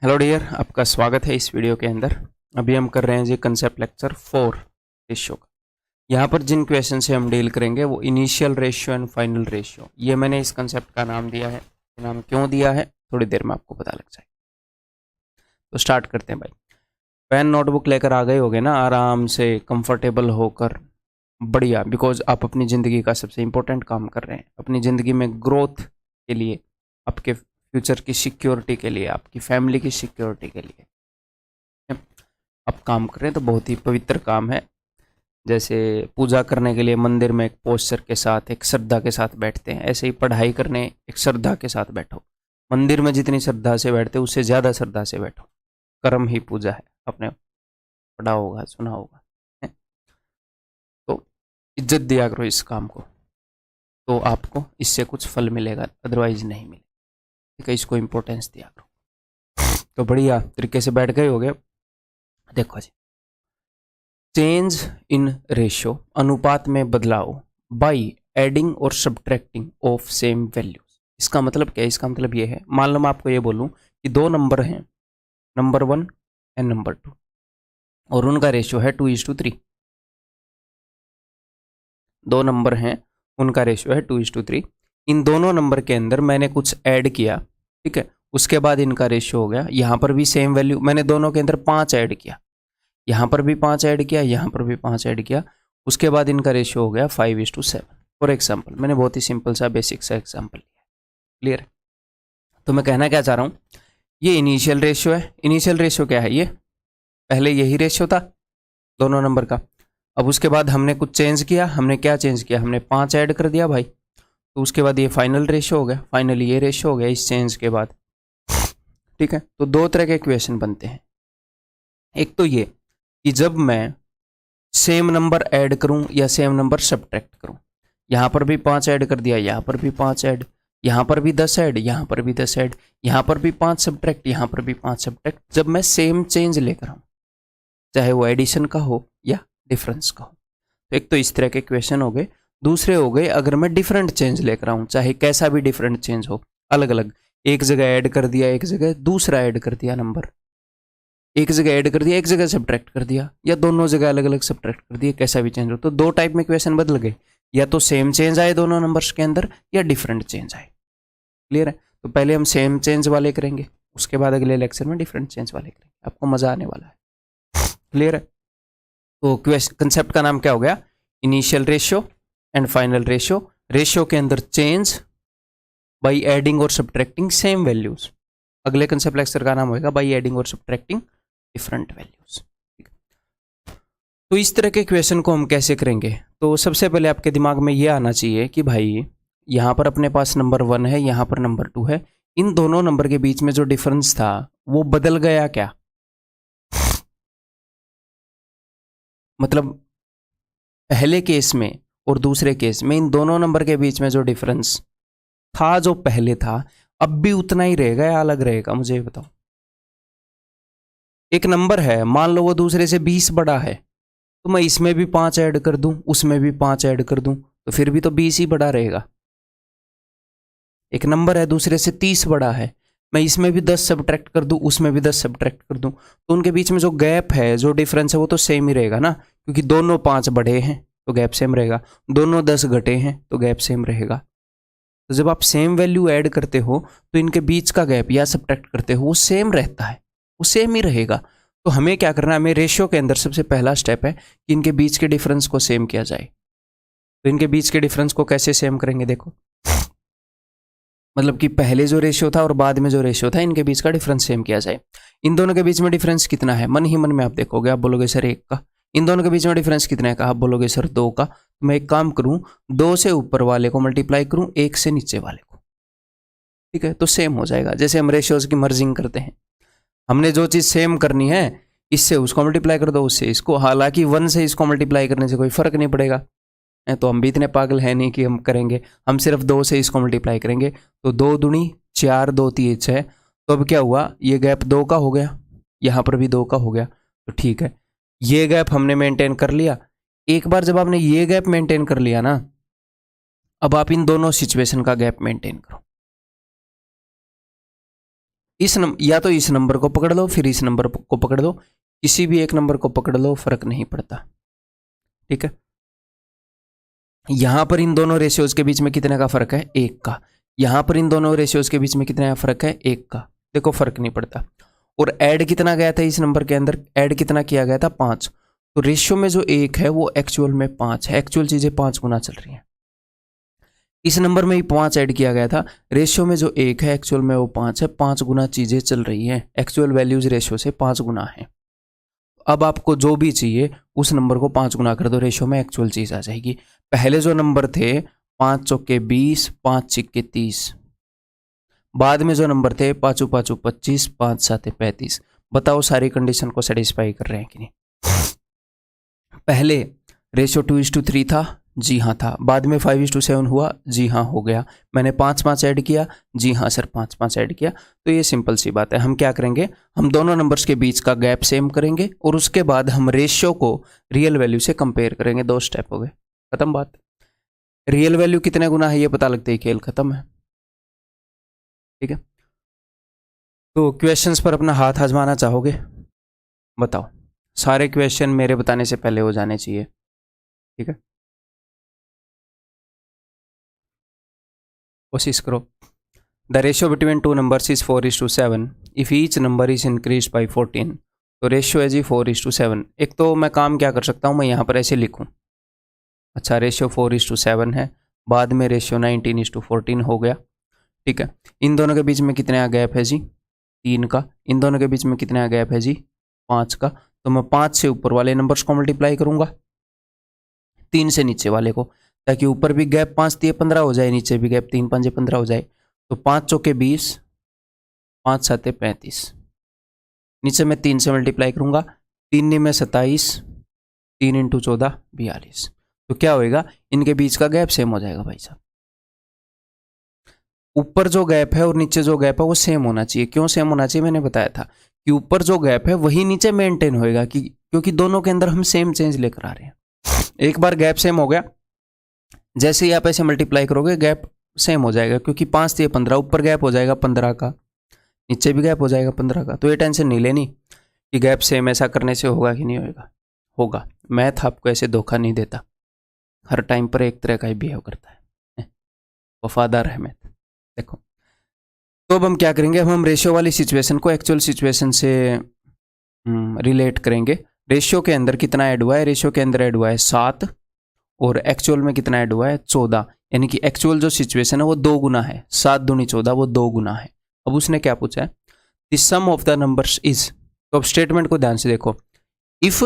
Hello dear, आपका स्वागत है इस वीडियो के अंदर। अभी हम कर रहे हैं जी कंसेप्ट लेक्चर 4 रेशियो का। यहाँ पर जिन क्वेश्चन से हम डील करेंगे वो initial ratio and final ratio. ये मैंने इस कंसेप्ट का नाम दिया है। नाम क्यों दिया है थोड़ी देर में आपको पता लग जाए। तो स्टार्ट करते हैं भाई। पेन नोटबुक लेकर आ गए होगे ना, आराम से कंफर्टेबल होकर, बढ़िया। बिकॉज आप अपनी ज़िंदगी का सबसे इंपॉर्टेंट काम कर रहे हैं, अपनी ज़िंदगी में ग्रोथ के लिए, आपके फ्यूचर की सिक्योरिटी के लिए, आपकी फैमिली की सिक्योरिटी के लिए आप काम कर रहे हैं। तो बहुत ही पवित्र काम है। जैसे पूजा करने के लिए मंदिर में एक पोस्चर के साथ, एक श्रद्धा के साथ बैठते हैं, ऐसे ही पढ़ाई करने एक श्रद्धा के साथ बैठो। मंदिर में जितनी श्रद्धा से बैठते उससे ज़्यादा श्रद्धा से बैठो। कर्म ही पूजा है, आपने पढ़ा होगा, सुना होगा। तो इज्जत दिया करो इस काम को, तो आपको इससे कुछ फल मिलेगा, अदरवाइज नहीं मिलेगा। ठीक है, इसको इम्पोर्टेंस दिया करो। तो बढ़िया तरीके से बैठ गए हो गए। देखो जी, चेंज इन रेशियो, अनुपात में बदलाव, बाई एडिंग और सब्ट्रैक्टिंग ऑफ सेम वैल्यूज। इसका मतलब क्या है? इसका मतलब ये है, मान लो मैं आपको ये बोलूं कि दो नंबर हैं, नंबर 1 एंड नंबर 2, और उनका रेशियो है 2:3। दो नंबर हैं, उनका रेशियो है 2:3। इन दोनों नंबर के अंदर मैंने कुछ ऐड किया, ठीक है, उसके बाद इनका रेशियो हो गया। यहाँ पर भी सेम वैल्यू, मैंने दोनों के अंदर 5 ऐड किया, यहाँ पर भी 5 ऐड किया, यहाँ पर भी 5 ऐड किया, उसके बाद इनका रेशियो हो गया 5:7। फॉर एग्जाम्पल, मैंने बहुत ही सिंपल सा बेसिक सा एग्जाम्पल लिया। क्लियर? तो मैं कहना क्या चाह रहा हूँ, ये इनिशियल रेशियो है। इनिशियल रेशियो क्या है? ये पहले यही रेशियो था दोनों नंबर का। अब उसके बाद हमने कुछ चेंज किया। हमने क्या चेंज किया? हमने 5 ऐड कर दिया भाई। तो उसके बाद ये फाइनल रेशियो हो गया, फाइनली ये रेशियो हो गया इस चेंज के बाद। ठीक है, तो दो तरह के इक्वेशन बनते हैं। एक तो ये कि जब मैं सेम नंबर ऐड करूं या सेम नंबर सब्ट्रैक्ट करूं, यहाँ पर भी 5 ऐड कर दिया, यहाँ पर भी 5 ऐड, यहाँ पर भी 10 ऐड, यहाँ पर भी 10 ऐड, यहाँ पर भी 5 सब्ट्रैक्ट, यहाँ पर भी 5 सब्ट्रैक्ट। जब मैं सेम चेंज लेकर आऊँ, चाहे वो एडिशन का हो या डिफरेंस का हो। तो एक तो इस तरह के क्वेश्चन हो गए। दूसरे हो गए अगर मैं डिफरेंट चेंज लेकर आऊँ, चाहे कैसा भी डिफरेंट चेंज हो, अलग अलग, एक जगह ऐड कर दिया, एक जगह दूसरा ऐड कर दिया नंबर, एक जगह ऐड कर दिया, एक जगह सब्ट्रैक्ट कर दिया, या दोनों जगह अलग अलग सब्ट्रैक्ट कर दिया, कैसा भी चेंज हो। तो दो टाइप में क्वेश्चन बदल गए, या तो सेम चेंज आए दोनों नंबर्स के अंदर, या डिफरेंट चेंज आए। क्लियर है? तो पहले हम सेम चेंज वाले करेंगे, उसके बाद अगले लेक्चर में डिफरेंट चेंज वाले करेंगे। आपको मजा आने वाला है। क्लियर है? तो कंसेप्ट का नाम क्या हो गया? Initial ratio and final ratio. Ratio के अंदर चेंज बाई एडिंग और सब्ट्रैक्टिंग सेम वैल्यूज। अगले कंसेप्ट लेक्चर का नाम होगा बाई एडिंग और सब्ट्रैक्टिंग डिफरेंट वैल्यूज। तो इस तरह के क्वेश्चन को हम कैसे करेंगे? तो सबसे पहले आपके दिमाग में ये आना चाहिए कि भाई यहाँ पर अपने पास नंबर 1 है, यहाँ पर नंबर 2 है, इन दोनों नंबर के बीच में जो डिफरेंस था वो बदल गया क्या? मतलब पहले केस में और दूसरे केस में इन दोनों नंबर के बीच में जो डिफरेंस था, जो पहले था, अब भी उतना ही रहेगा या अलग रहेगा? मुझे ये बताओ। एक नंबर है, मान लो वो दूसरे से 20 बड़ा है, तो मैं इसमें भी 5 ऐड कर दूं, उसमें भी 5 ऐड कर दूं, तो फिर भी तो 20 ही बड़ा रहेगा। एक नंबर है दूसरे से 30 बड़ा है, मैं इसमें भी 10 सब्ट्रैक्ट कर दूं, उसमें भी 10 सब्ट्रैक्ट कर दूं, तो उनके बीच में जो गैप है, जो डिफरेंस है, वो तो सेम ही रहेगा ना, क्योंकि दोनों 5 बढ़े हैं तो गैप सेम रहेगा, दोनों 10 घटे हैं तो गैप सेम रहेगा। तो जब आप सेम वैल्यू ऐड करते हो तो इनके बीच का गैप या सब्ट्रैक्ट करते हो वो सेम रहता है, वो सेम ही रहेगा। तो हमें क्या करना है? हमें रेशियो के अंदर सबसे पहला स्टेप है कि इनके बीच के डिफरेंस को सेम किया जाए। तो इनके बीच के डिफरेंस को कैसे सेम करेंगे? देखो, मतलब कि पहले जो रेशियो था और बाद में जो रेशियो था, इनके बीच का डिफरेंस सेम किया जाए। इन दोनों के बीच में डिफरेंस कितना है? मन ही मन में आप देखोगे, आप बोलोगे सर 1 का। इन दोनों के बीच में डिफरेंस कितना है का? आप बोलोगे सर 2 का। तो मैं एक काम करूं, 2 से ऊपर वाले को मल्टीप्लाई करूं 1 से नीचे वाले को, ठीक है, तो सेम हो जाएगा। जैसे हम रेशियोज की मर्जिंग करते हैं, हमने जो चीज़ सेम करनी है, इससे उसको मल्टीप्लाई कर दो, उससे इसको। हालांकि 1 से इसको मल्टीप्लाई करने से कोई फर्क नहीं पड़ेगा, तो हम भी इतने पागल हैं नहीं कि हम करेंगे। हम सिर्फ 2 से इसको मल्टीप्लाई करेंगे, तो 2 दूनी 4, 2 3 6। तो अब क्या हुआ? ये गैप 2 का हो गया, यहाँ पर भी 2 का हो गया, तो ठीक है, ये गैप हमने मेंटेन कर लिया। एक बार जब आपने ये गैप मेंटेन कर लिया ना, अब आप इन दोनों सिचुएशन का गैप मेंटेन करो। या तो इस नंबर को पकड़ लो, फिर इस नंबर को पकड़ लो, किसी भी एक नंबर को पकड़ लो, फर्क नहीं पड़ता। ठीक है, यहां पर इन दोनों रेशियोज के बीच में कितने का फर्क है? 1 का। यहां पर इन दोनों रेशियोज के बीच में कितने का फर्क है? 1 का। देखो फर्क नहीं पड़ता। और ऐड कितना गया था इस नंबर के अंदर? ऐड कितना किया गया था? 5। तो रेशियो में जो 1 है वो एक्चुअल में 5 है। एक्चुअल चीजें 5 गुना चल रही हैं। इस नंबर में ही 5 ऐड किया गया था। रेशियो में जो 1 है एक्चुअल में वो 5 है। 5 गुना चीजें चल रही हैं। एक्चुअल वैल्यूज रेशियो से 5 गुना है। अब आपको जो भी चाहिए उस नंबर को 5 गुना कर दो, रेशियो में एक्चुअल चीज आ जाएगी। पहले जो नंबर थे 5 चौके 20, 5 छिक्के 30। बाद में जो नंबर थे 5 5 25, 5 7 35। बताओ सारी कंडीशन को सेटिस्फाई कर रहे हैं कि नहीं? पहले रेशियो 2:3 था, जी हाँ था। बाद में 5:7 हुआ, जी हाँ हो गया। मैंने 5 ऐड किया, जी हाँ सर 5 ऐड किया। तो ये सिंपल सी बात है। हम क्या करेंगे, हम दोनों नंबर्स के बीच का गैप सेम करेंगे और उसके बाद हम रेशियो को रियल वैल्यू से कंपेयर करेंगे। 2 स्टेप हो गए, खत्म बात। रियल वैल्यू कितने गुना है ये पता लगते ही खेल खत्म है। ठीक है, तो क्वेश्चंस पर अपना हाथ आजमाना चाहोगे? बताओ। सारे क्वेश्चन मेरे बताने से पहले हो जाने चाहिए। ठीक है, कोशिश करो। The ratio between two numbers is 4:7 if each number is increase by 14। तो रेशियो है जी 4:7। एक तो मैं काम क्या कर सकता हूँ, मैं यहाँ पर ऐसे लिखूँ। अच्छा, रेशियो 4:7 है, बाद में रेशियो 19:14 हो गया। ठीक है, इन दोनों के बीच में कितने का गैप है जी? 3 का। इन दोनों के बीच में कितने का गैप है जी? 5 का। तो मैं 5 से ऊपर वाले नंबर्स को मल्टीप्लाई करूंगा 3 से नीचे वाले को, ताकि ऊपर भी गैप 5 दिए 15 हो जाए, नीचे भी गैप 3 5 15 हो जाए। तो 5 चौके 20, 5 7 35। नीचे मैं 3 से मल्टीप्लाई करूंगा, 3 में 27, 3 × 14 42। तो क्या होएगा, इनके बीच का गैप सेम हो जाएगा भाई साहब। ऊपर जो गैप है और नीचे जो गैप है वो सेम होना चाहिए। क्यों सेम होना चाहिए? मैंने बताया था कि ऊपर जो गैप है वही नीचे मेंटेन होएगा, क्योंकि दोनों के अंदर हम सेम चेंज लेकर आ रहे हैं। एक बार गैप सेम हो गया, जैसे ही आप ऐसे मल्टीप्लाई करोगे गैप सेम हो जाएगा, क्योंकि 5 दिए 15, ऊपर गैप हो जाएगा 15 का, नीचे भी गैप हो जाएगा 15 का। तो ये टेंशन नहीं लेनी कि गैप सेम ऐसा करने से होगा कि नहीं होगा। होगा। मैथ आपको ऐसे धोखा नहीं देता, हर टाइम पर एक तरह का ही बिहेव करता है। वफादार है मैथ। देखो, तो अब हम क्या करेंगे, अब हम रेशियो वाली सिचुएशन को एक्चुअल सिचुएशन से रिलेट करेंगे। रेशियो के अंदर कितना ऐड हुआ है? रेशियो के अंदर ऐड हुआ है 7 और एक्चुअल में कितना ऐड हुआ है? 14। यानी कि एक्चुअल जो सिचुएशन है वो 2 गुना है। 7 दूनी 14, वो 2 गुना है। अब उसने क्या पूछा है? The sum of the numbers is. तो अब स्टेटमेंट को ध्यान से देखो। If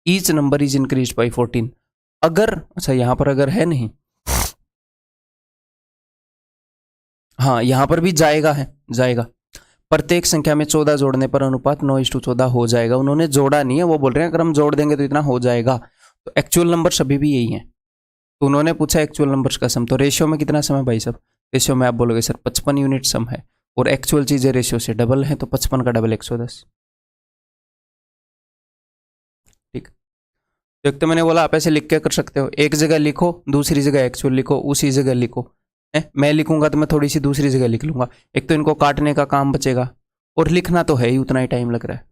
each number is increase by 14। अगर, अच्छा यहां पर अगर है नहीं, हाँ यहां पर भी जाएगा है, जाएगा। प्रत्येक संख्या में 14 जोड़ने पर अनुपात 9:14 हो जाएगा। उन्होंने जोड़ा नहीं है, वो बोल रहे हैं अगर हम जोड़ देंगे तो इतना हो जाएगा। तो एक्चुअल नंबर सभी भी यही है। तो उन्होंने पूछा एक्चुअल नंबर्स का सम। तो रेशियो में कितना सम है भाई साहब? रेशियो में आप बोलोगे सर 55 यूनिट सम है, और एक्चुअल चीजें रेशियो से डबल है, तो 55 का डबल 110। ठीक, तो एक तो मैंने बोला आप ऐसे लिख के कर सकते हो, एक जगह लिखो, दूसरी जगह एक्चुअल लिखो, उसी जगह लिखो। मैं लिखूंगा तो मैं थोड़ी सी दूसरी जगह लिख लूंगा, एक तो इनको काटने का काम बचेगा, और लिखना तो है ही उतना ही टाइम लग रहा है,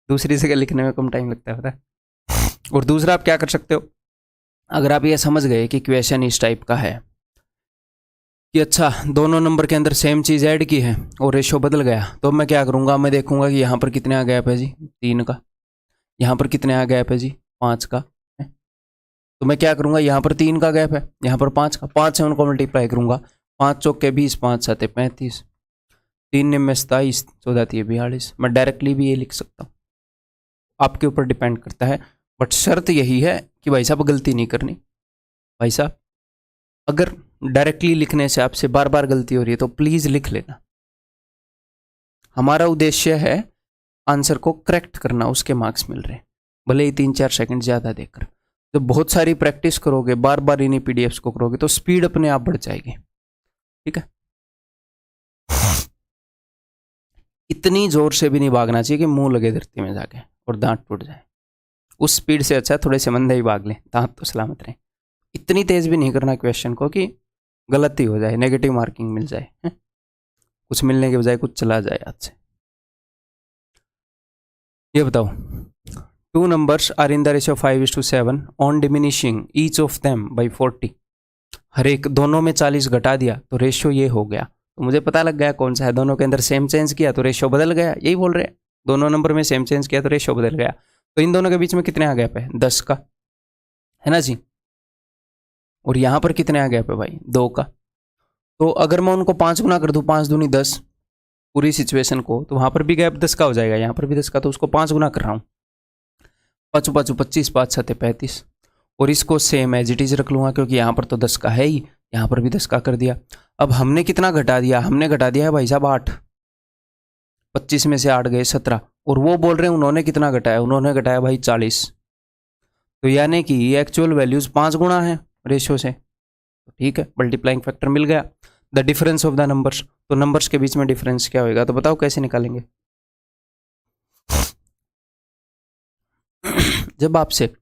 दूसरी जगह लिखने में कम टाइम लगता है पता है। और दूसरा आप क्या कर सकते हो, अगर आप ये समझ गए कि क्वेश्चन इस टाइप का है कि अच्छा दोनों नंबर के अंदर सेम चीज़ ऐड की है और रेशो बदल गया, तो मैं क्या करूँगा, मैं देखूंगा कि यहाँ पर कितने का गैप है जी? 3 का। यहाँ पर कितने का गैप है जी? 5 का। तो मैं क्या करूँगा, यहाँ पर 3 का गैप है, यहाँ पर 5 का, 5 से उनको मल्टीप्लाई करूँगा। 5 चौके 20, 5 7 35, 3 में 27, 14 42। मैं डायरेक्टली भी ये लिख सकता हूँ, आपके ऊपर डिपेंड करता है। बट शर्त यही है कि भाई साहब गलती नहीं करनी। भाई साहब अगर डायरेक्टली लिखने से आपसे बार बार गलती हो रही है तो प्लीज़ लिख लेना। हमारा उद्देश्य है आंसर को करेक्ट करना, उसके मार्क्स मिल रहे हैं, भले ही 3-4 सेकंड ज़्यादा देकर। तो बहुत सारी प्रैक्टिस करोगे, बार बार इन्हीं पीडीएफ्स को करोगे तो स्पीड अपने आप बढ़ जाएगी। ठीक है, इतनी जोर से भी नहीं भागना चाहिए कि मुंह लगे धरती में जाके और दांत टूट जाए। उस स्पीड से अच्छा थोड़े से मंदे ही भाग लें, दांत तो सलामत रहें। इतनी तेज भी नहीं करना क्वेश्चन को कि गलत ही हो जाए, नेगेटिव मार्किंग मिल जाए। कुछ मिलने के बजाय कुछ चला जाए हाथ से। ये बताओ, two numbers are in the ratio 5:7 on diminishing each of them by 40। हर एक दोनों में 40 घटा दिया तो रेशियो ये हो गया। तो मुझे पता लग गया कौन सा है। दोनों के अंदर सेम चेंज किया तो रेशियो बदल गया, यही बोल रहे हैं। दोनों नंबर में सेम चेंज किया तो रेशियो बदल गया। तो इन दोनों के बीच में कितने आ गैप है? 10 का, है ना जी। और यहां पर कितने आ गैप है भाई? 2 का। तो अगर मैं उनको 5 गुना कर दूं, 5 दूनी 10 पूरी सिचुएशन को, तो वहां पर भी गैप 10 का हो जाएगा, यहां पर भी 10 का। तो उसको 5 गुना कर रहा हूं, 5 5 25, 5 7 35। और इसको सेम एज इट इज रख लूंगा क्योंकि यहां पर तो 10 का है ही, यहां पर भी 10 का कर दिया। अब हमने कितना घटा दिया? हमने घटा दिया है भाई साहब 8। 25 में से 8 गए 17। और वो बोल रहे हैं उन्होंने कितना घटाया? उन्होंने घटाया भाई 40। तो यानी कि एक्चुअल वैल्यूज 5 गुना है रेशियो से। तो ठीक है, मल्टीप्लाइंग फैक्टर मिल गया। The difference of the numbers, तो नंबर्स के बीच में डिफरेंस क्या होगा? तो बताओ कैसे निकालेंगे? जब आपसे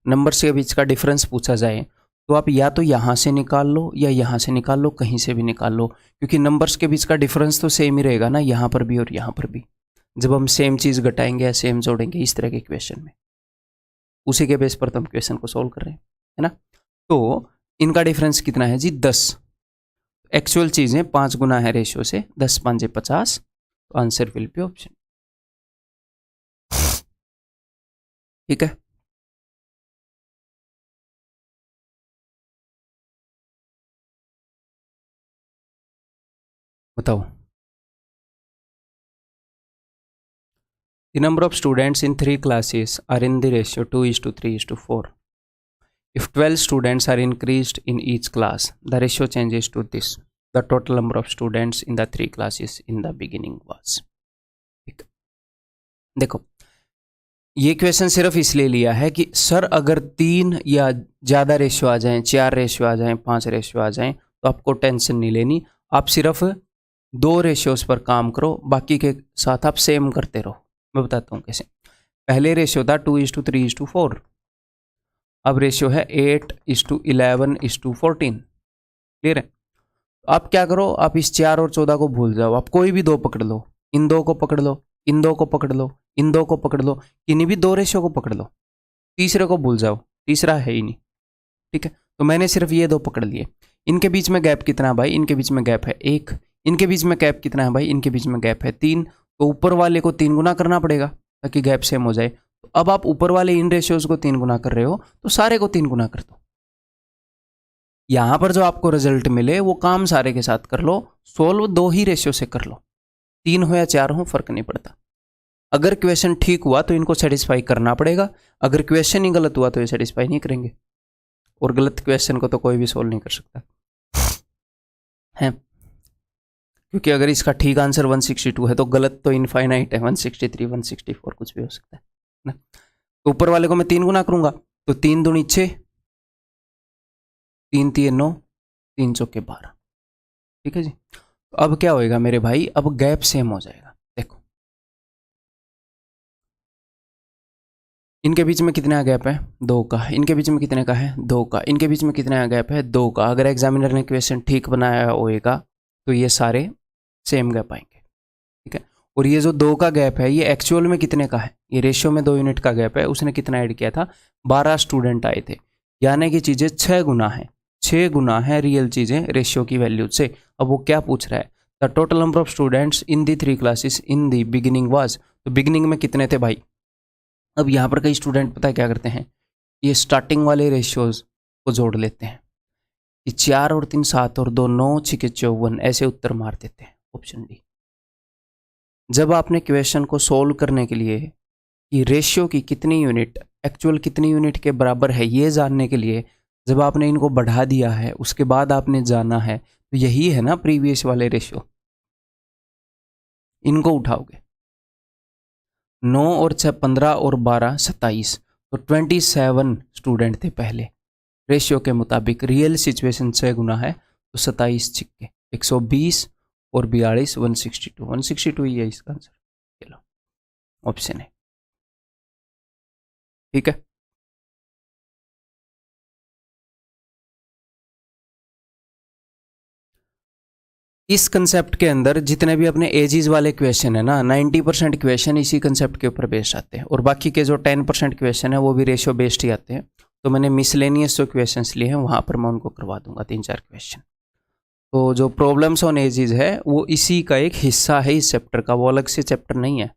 नंबर्स के बीच का डिफरेंस पूछा जाए तो आप या तो यहां से निकाल लो या यहां से निकाल लो, कहीं से भी निकाल लो, क्योंकि नंबर्स के बीच का डिफरेंस तो सेम ही रहेगा ना, यहां पर भी और यहां पर भी। जब हम सेम चीज घटाएंगे या सेम जोड़ेंगे इस तरह के क्वेश्चन में, उसी के बेस पर तो हम क्वेश्चन को सोल्व कर रहे हैं, है ना। तो इनका डिफरेंस कितना है जी? 10। एक्चुअल चीजें 5 गुना है रेशियो से, 10 5 50। तो आंसर विल बी ऑप्शन। ठीक है, बताओ। The number of students in 3 classes are in the ratio 2:3:4. If 12 students are increased in each class, the ratio changes to this. The total number of students in the 3 classes in the beginning was. ठीक। देखो, ये question सिर्फ इसलिए लिया है कि sir अगर 3 या ज़्यादा रेशियो आ जाएं, 4 रेशियो आ जाएं, 5 रेशियो आ जाएं, तो आपको टेंशन नहीं लेनी। आप सिर्फ 2 रेशियोज पर काम करो, बाकी के साथ आप सेम करते रहो। मैं बताता हूँ कैसे। पहले रेशियो था 2:3:4। अब रेशियो है 8:11:14। क्लियर है? आप क्या करो, आप इस 4 और 14 को भूल जाओ, आप कोई भी 2 पकड़ लो, इन 2 को पकड़ लो, इन 2 को पकड़ लो, इन 2 को पकड़ लो, किन्हीं भी 2 रेशियो को पकड़ लो, तीसरे को भूल जाओ, तीसरा है ही नहीं। ठीक है, तो मैंने सिर्फ ये 2 पकड़ लिए। इनके बीच में गैप कितना है भाई? इनके बीच में गैप है 1। इनके बीच में गैप कितना है भाई? इनके बीच में गैप है 3। तो ऊपर वाले को 3 गुना करना पड़ेगा ताकि गैप सेम हो जाए। तो अब आप ऊपर वाले इन रेशियोज को 3 गुना कर रहे हो, तो सारे को 3 गुना कर दो। यहां पर जो आपको रिजल्ट मिले वो काम सारे के साथ कर लो, सोल्व 2 ही रेशियो से कर लो, 3 हो या 4 हो फर्क नहीं पड़ता। अगर क्वेश्चन ठीक हुआ तो इनको सेटिस्फाई करना पड़ेगा, अगर क्वेश्चन ही गलत हुआ तो ये सेटिस्फाई नहीं करेंगे। और गलत क्वेश्चन को तो कोई भी सोल्व नहीं कर सकता है, क्योंकि अगर इसका ठीक आंसर 162 है तो गलत तो इनफाइनाइट है, 163 164 कुछ भी हो सकता है ना। तो ऊपर वाले को मैं 3 गुना करूंगा, तो 3 दूनी 6, 3 3 9, 3 चौके 12। ठीक है जी। तो अब क्या होएगा मेरे भाई? अब गैप सेम हो जाएगा। देखो, इनके बीच में कितना गैप है? 2 का। इनके बीच में कितने का है? 2 का। इनके बीच में कितना गैप है? 2 का। अगर एग्जामिनर ने क्वेश्चन ठीक बनाया होएगा तो ये सारे सेम गैप आएंगे। ठीक है, और ये जो 2 का गैप है ये एक्चुअल में कितने का है? ये रेशियो में 2 यूनिट का गैप है, उसने कितना ऐड किया था? 12 स्टूडेंट आए थे, यानी कि चीज़ें 6 गुना है, 6 गुना है रियल चीज़ें रेशियो की वैल्यू से। अब वो क्या पूछ रहा है? The total number of students in the 3 classes in the beginning was. तो बिगिनिंग में कितने थे भाई? अब यहाँ पर कई स्टूडेंट पता है क्या करते हैं, ये स्टार्टिंग वाले रेशियोज को जोड़ लेते हैं, ये 4 और 3 7 और 2 9 6 54 ऐसे उत्तर मार देते हैं। Option D. जब आपने क्वेश्चन को सोल्व करने के लिए कि रेशियो की कितनी यूनिट एक्चुअल कितनी यूनिट के बराबर है ये जानने के लिए जब आपने इनको बढ़ा दिया है, उसके बाद आपने जाना है, तो यही है ना प्रीवियस वाले रेशियो। इनको उठाओगे, 9 और 6 15 और 12 27, तो 27 स्टूडेंट थे पहले रेशियो के मुताबिक। रियल सिचुएशन 6 गुना है तो 27 छिक्के 120 और 42 162। 162 ही है इसका आंसर। चलो, ऑप्शन है। ठीक है, इस कंसेप्ट के अंदर जितने भी अपने एजेस वाले क्वेश्चन है ना, 90% क्वेश्चन इसी कंसेप्ट के ऊपर बेस्ड आते हैं, और बाकी के जो 10% क्वेश्चन है वो भी रेशियो बेस्ड ही आते हैं। तो मैंने मिसलेनियस जो क्वेश्चंस लिए हैं वहाँ पर मैं उनको करवा दूंगा 3-4 क्वेश्चन। तो जो प्रॉब्लम्स ऑन एजेस है वो इसी का एक हिस्सा है इस चैप्टर का, वो अलग से चैप्टर नहीं है,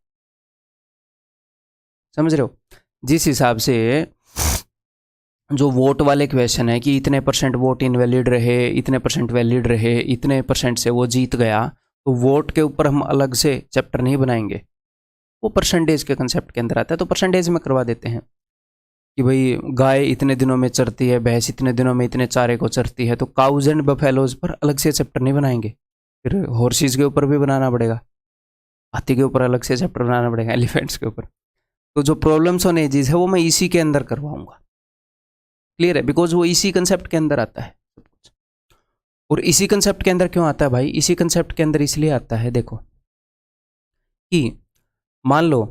समझ रहे हो। जिस हिसाब से जो वोट वाले क्वेश्चन है कि इतने % वोट इनवैलिड रहे, इतने % वैलिड रहे, इतने % से वो जीत गया, तो वोट के ऊपर हम अलग से चैप्टर नहीं बनाएंगे, वो परसेंटेज के कंसेप्ट के अंदर आता है। तो परसेंटेज में करवा देते हैं कि भाई गाय इतने दिनों में चरती है, भैंस इतने दिनों में इतने चारे को चरती है, तो काउज एंड बफेलोज पर अलग से चैप्टर नहीं बनाएंगे। फिर हॉर्सेस के ऊपर भी बनाना पड़ेगा, हाथी के ऊपर अलग से चैप्टर बनाना पड़ेगा, एलिफेंट्स के ऊपर। तो जो प्रॉब्लम्स ऑन एजेस है वो मैं इसी के अंदर करवाऊंगा, क्लियर है, बिकॉज वो इसी कंसेप्ट के अंदर आता है। और इसी कंसेप्ट के अंदर क्यों आता है भाई, इसी कंसेप्ट के अंदर इसलिए आता है, देखो कि मान लो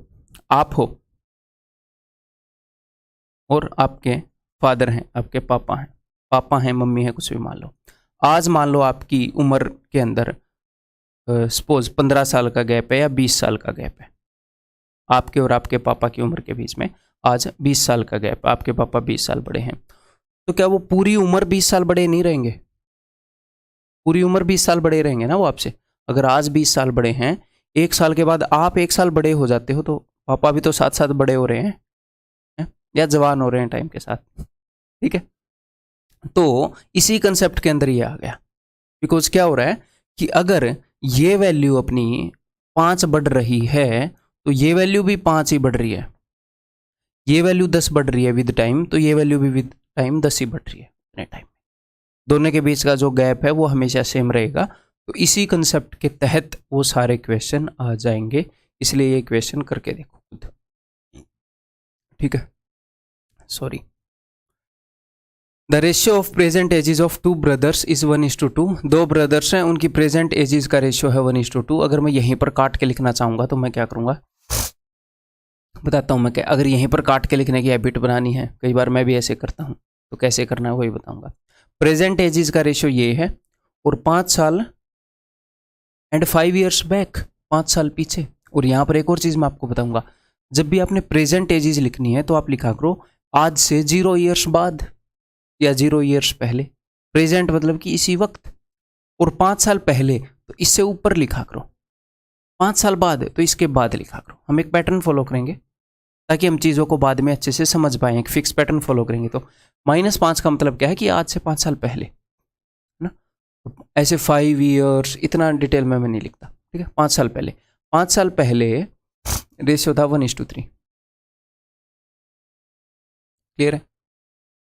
आप हो और आपके फादर हैं, आपके पापा हैं, मम्मी है, कुछ भी मान लो। आज मान लो आपकी उम्र के अंदर सपोज 15 साल का गैप है या 20 साल का गैप है, आपके और आपके पापा की उम्र के बीच में आज 20 साल का गैप, आपके पापा 20 साल बड़े हैं, तो क्या वो पूरी उम्र 20 साल बड़े नहीं रहेंगे? पूरी उम्र 20 साल बड़े रहेंगे ना वो आपसे। अगर आज 20 साल बड़े हैं, 1 साल के बाद आप 1 साल बड़े हो जाते हो, तो पापा भी तो साथ साथ बड़े हो रहे हैं या जवान हो रहे हैं टाइम के साथ, ठीक है। तो इसी कंसेप्ट के अंदर ये आ गया, बिकॉज क्या हो रहा है कि अगर ये वैल्यू अपनी 5 बढ़ रही है तो ये वैल्यू भी 5 ही बढ़ रही है, ये वैल्यू 10 बढ़ रही है विद टाइम, तो ये वैल्यू भी विद टाइम 10 ही बढ़ रही है अपने टाइम में। दोनों के बीच का जो गैप है वो हमेशा सेम रहेगा। तो इसी कंसेप्ट के तहत वो सारे क्वेश्चन आ जाएंगे, इसलिए ये क्वेश्चन करके देखो खुद, ठीक है। Sorry, the ratio of present ages of 2 brothers is 1:2। 2 brothers हैं, उनकी प्रेजेंट एजेस का रेशियो है 1:2। अगर मैं यहीं पर काट के लिखना चाहूँगा तो मैं क्या करूँगा, बताता हूँ मैं क्या। अगर यहीं पर काट के लिखने की हैबिट बनानी है, कई बार मैं भी ऐसे करता हूँ, तो कैसे करना है वही बताऊँगा। प्रेजेंट एजेस का रेशियो ये है, और 5 साल एंड 5 ईयर्स बैक, 5 साल पीछे। और यहाँ पर एक और चीज़ मैं आपको बताऊँगा, जब भी आपने प्रेजेंट एजेस लिखनी है तो आप लिखा करो आज से 0 ईयर्स बाद या 0 ईयर्स पहले। प्रेजेंट मतलब कि इसी वक्त, और 5 साल पहले तो इससे ऊपर लिखा करो, 5 साल बाद तो इसके बाद लिखा करो। हम एक पैटर्न फॉलो करेंगे ताकि हम चीज़ों को बाद में अच्छे से समझ पाएँ। एक फिक्स पैटर्न फॉलो करेंगे। तो -5 का मतलब क्या है कि आज से 5 साल पहले, है ना। ऐसे 5 ईयर्स इतना डिटेल में मैं नहीं लिखता, ठीक है। 5 साल पहले, 5 साल पहले रेशियो था 1:3, क्लियर है।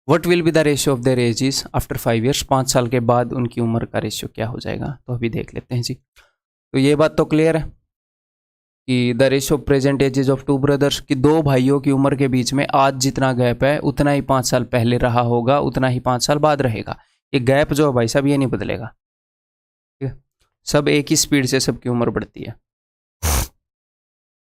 What will be the ratio of their edges after 5 years, 5 साल के बाद उनकी उम्र का रेशियो क्या हो जाएगा, तो अभी देख लेते हैं जी। तो ये बात तो क्लियर है कि the ratio of present ages of 2 brothers, कि 2 भाइयों की उम्र के बीच में आज जितना गैप है उतना ही 5 साल पहले रहा होगा, उतना ही 5 साल बाद रहेगा। ये गैप जो है भाई साहब ये नहीं बदलेगा, ठीक है। सब एक ही स्पीड से सबकी उम्र बढ़ती है।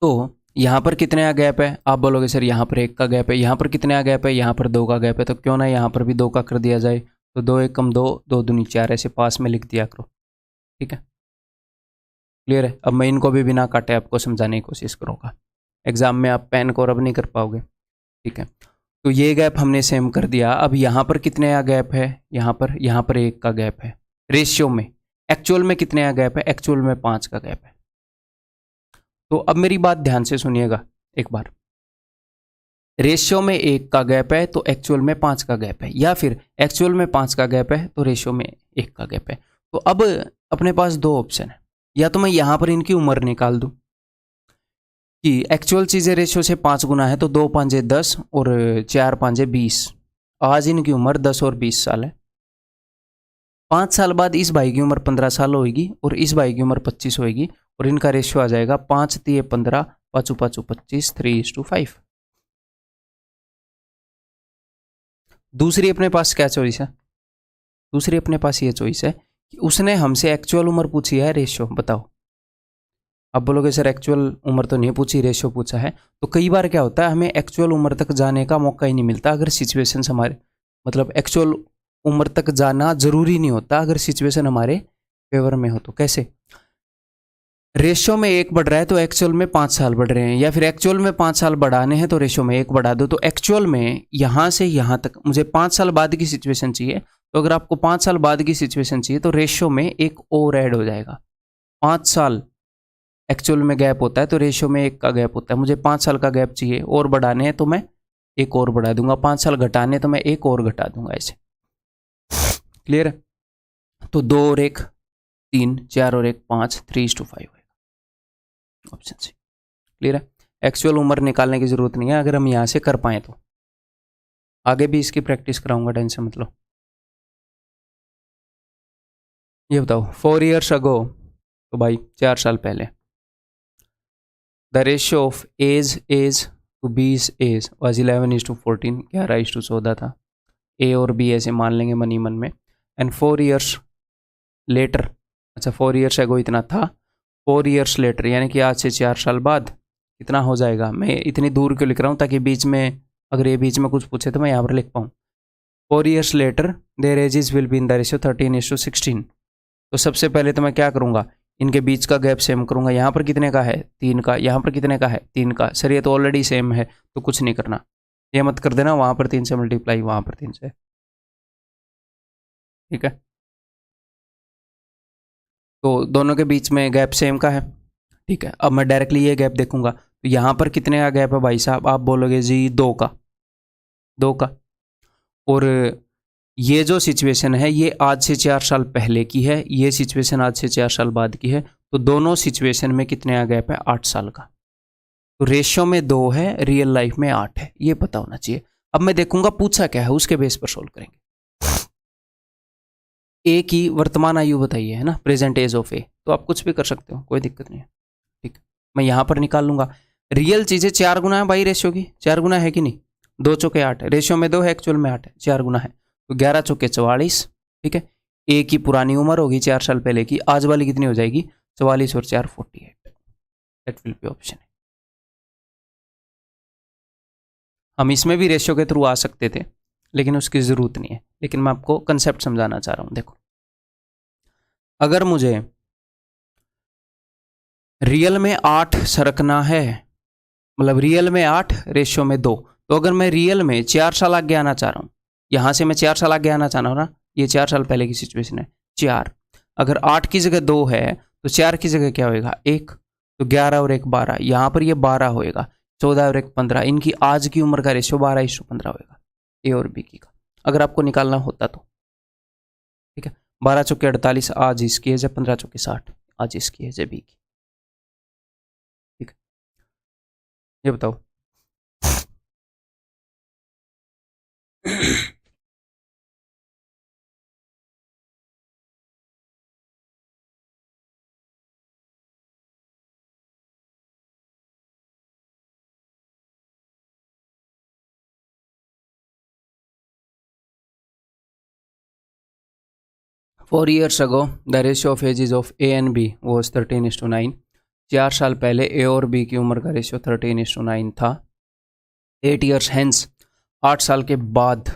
तो यहाँ पर कितने का गैप है, आप बोलोगे सर यहाँ पर 1 का गैप है, यहाँ पर कितने का गैप है, यहाँ पर 2 का गैप है, तो क्यों ना यहाँ पर भी 2 का कर दिया जाए। तो 2 1 कम 2, 2 दूनी 4, ऐसे पास में लिख दिया करो, ठीक है। क्लियर है। अब मैं इनको भी बिना काटे आपको समझाने की कोशिश करूँगा, एग्जाम में आप पेन को रब नहीं कर पाओगे, ठीक है। तो ये गैप हमने सेम कर दिया। अब यहाँ पर कितने का गैप है, यहाँ पर 1 का गैप है रेशियो में। एक्चुअल में कितने का गैप है, एक्चुअल में 5 का गैप है। तो अब मेरी बात ध्यान से सुनिएगा एक बार, रेशियो में 1 का गैप है तो एक्चुअल में 5 का गैप है, या फिर एक्चुअल में 5 का गैप है तो रेशियो में 1 का गैप है। तो अब अपने पास 2 ऑप्शन है, या तो मैं यहाँ पर इनकी उम्र निकाल दूँ कि एक्चुअल चीज़ें रेशियो से 5 गुना है, तो 2 5 10 और 4 5 20। आज इनकी उम्र 10 और 20 साल है। 5 साल बाद इस भाई की उम्र 15 साल होगी और इस भाई की उम्र 25 होगी, और इनका रेशियो आ जाएगा 5 3 15 5 5 25 3:5। दूसरी अपने पास क्या चॉइस है, दूसरी अपने पास ये चॉइस है कि उसने हमसे एक्चुअल उम्र पूछी है, रेशियो बताओ। अब बोलोगे सर एक्चुअल उम्र तो नहीं पूछी, रेशियो पूछा है। तो कई बार क्या होता है, हमें एक्चुअल उम्र तक जाने का मौका ही नहीं मिलता अगर सिचुएशन हमारे, मतलब एक्चुअल उम्र तक जाना जरूरी नहीं होता अगर सिचुएशन हमारे फेवर में हो तो कैसे, रेशियो में 1 बढ़ रहा है तो एक्चुअल में 5 साल बढ़ रहे हैं, या फिर एक्चुअल में 5 साल बढ़ाने हैं तो रेशियो में 1 बढ़ा दो। तो एक्चुअल में यहाँ से यहाँ तक मुझे 5 साल बाद की सिचुएशन चाहिए, तो अगर आपको 5 साल बाद की सिचुएशन चाहिए तो रेशियो में 1 और ऐड हो जाएगा। 5 साल एक्चुअल में गैप होता है तो रेशियो में 1 का गैप होता है, मुझे 5 साल का गैप चाहिए और बढ़ाने हैं तो मैं 1 और बढ़ा दूंगा, 5 साल घटाने तो मैं 1 और घटा दूंगा, ऐसे। क्लियर है? तो 2 और 1 3, 4 और 1 5, 3:5 होगा ऑप्शन सी। क्लियर है? एक्चुअल उम्र निकालने की जरूरत नहीं है अगर हम यहाँ से कर पाए तो। आगे भी इसकी प्रैक्टिस कराऊंगा, टेंशन मत लो। ये बताओ 4 years अगो, तो भाई 4 साल पहले, the ratio of age to B's age was 11:14, 11:14 था। ए और बी ऐसे मान लेंगे मनी मन में। एंड 4 years लेटर, अच्छा 4 years अगो इतना था, 4 years लेटर यानी कि आज से 4 साल बाद कितना हो जाएगा। मैं इतनी दूर क्यों लिख रहा हूँ, ताकि बीच में अगर ये बीच में कुछ पूछे तो मैं यहाँ पर लिख पाऊँ। 4 years later their ages will be in the ratio 13:16। तो सबसे पहले तो मैं क्या करूँगा, इनके बीच का गैप सेम करूँगा। यहाँ पर कितने का है, 3 का, यहाँ पर कितने का है, 3 का। सर ये तो ऑलरेडी सेम है तो कुछ नहीं करना, ये मत कर देना, वहाँ पर 3 से मल्टीप्लाई, वहाँ पर 3 से। ठीक है, तो दोनों के बीच में गैप सेम का है। ठीक है, अब मैं डायरेक्टली ये गैप देखूंगा तो यहाँ पर कितने का गैप है भाई साहब, आप बोलोगे जी 2 का, 2 का। और ये जो सिचुएशन है ये आज से 4 साल पहले की है, ये सिचुएशन आज से 4 साल बाद की है, तो दोनों सिचुएशन में कितने का गैप है, 8 साल का। तो रेशियो में 2 है, रियल लाइफ में 8 है, ये पता होना चाहिए। अब मैं देखूंगा पूछा क्या है, उसके बेस पर सोल्व करेंगे। ए की वर्तमान आयु बताइए, है ना, प्रेजेंट एज ऑफ ए, तो आप कुछ भी कर सकते हो, कोई दिक्कत नहीं है। ठीक, मैं यहाँ पर निकाल लूंगा। रियल चीज़ें 4 गुना है भाई रेशियो की, 4 गुना है कि नहीं, 2 चौके 8, रेशियो में 2 है, एक्चुअल में 8 है, 4 गुना है, तो 11 चौके 44। ठीक है, ए की पुरानी उम्र होगी 4 साल पहले की, आज वाली कितनी हो जाएगी, 44 और 4 48। That will be option. हम इसमें भी रेशियो के थ्रू आ सकते थे लेकिन उसकी ज़रूरत नहीं है, लेकिन मैं आपको कंसेप्ट समझाना चाह रहा हूँ। देखो, अगर मुझे रियल में 8 सरकना है, मतलब रियल में 8 रेशियो में 2, तो अगर मैं रियल में 4 साल आगे आना चाह रहा हूँ, यहाँ से मैं 4 साल आगे आना चाह रहा हूँ ना, ये 4 साल पहले की सिचुएशन है 4, अगर 8 की जगह 2 है तो 4 की जगह क्या होएगा 1, तो 11 और 1 12, यहाँ पर ये 12 होएगा, 14 और 1 15, इनकी आज की उम्र का रेशियो 12:15 होएगा, ए और बी की का, अगर आपको निकालना होता तो। ठीक है, 12 चौके 48 आज इसकी है, जब 15 चौके 60 आज इसकी है, जब बी की। ठीक है, ये बताओ 4 years ago the ratio of ages of A and B was 13:9। 4 साल पहले ए और बी की उम्र का रेशियो 13:9 था। 8 years hence, 8 साल के बाद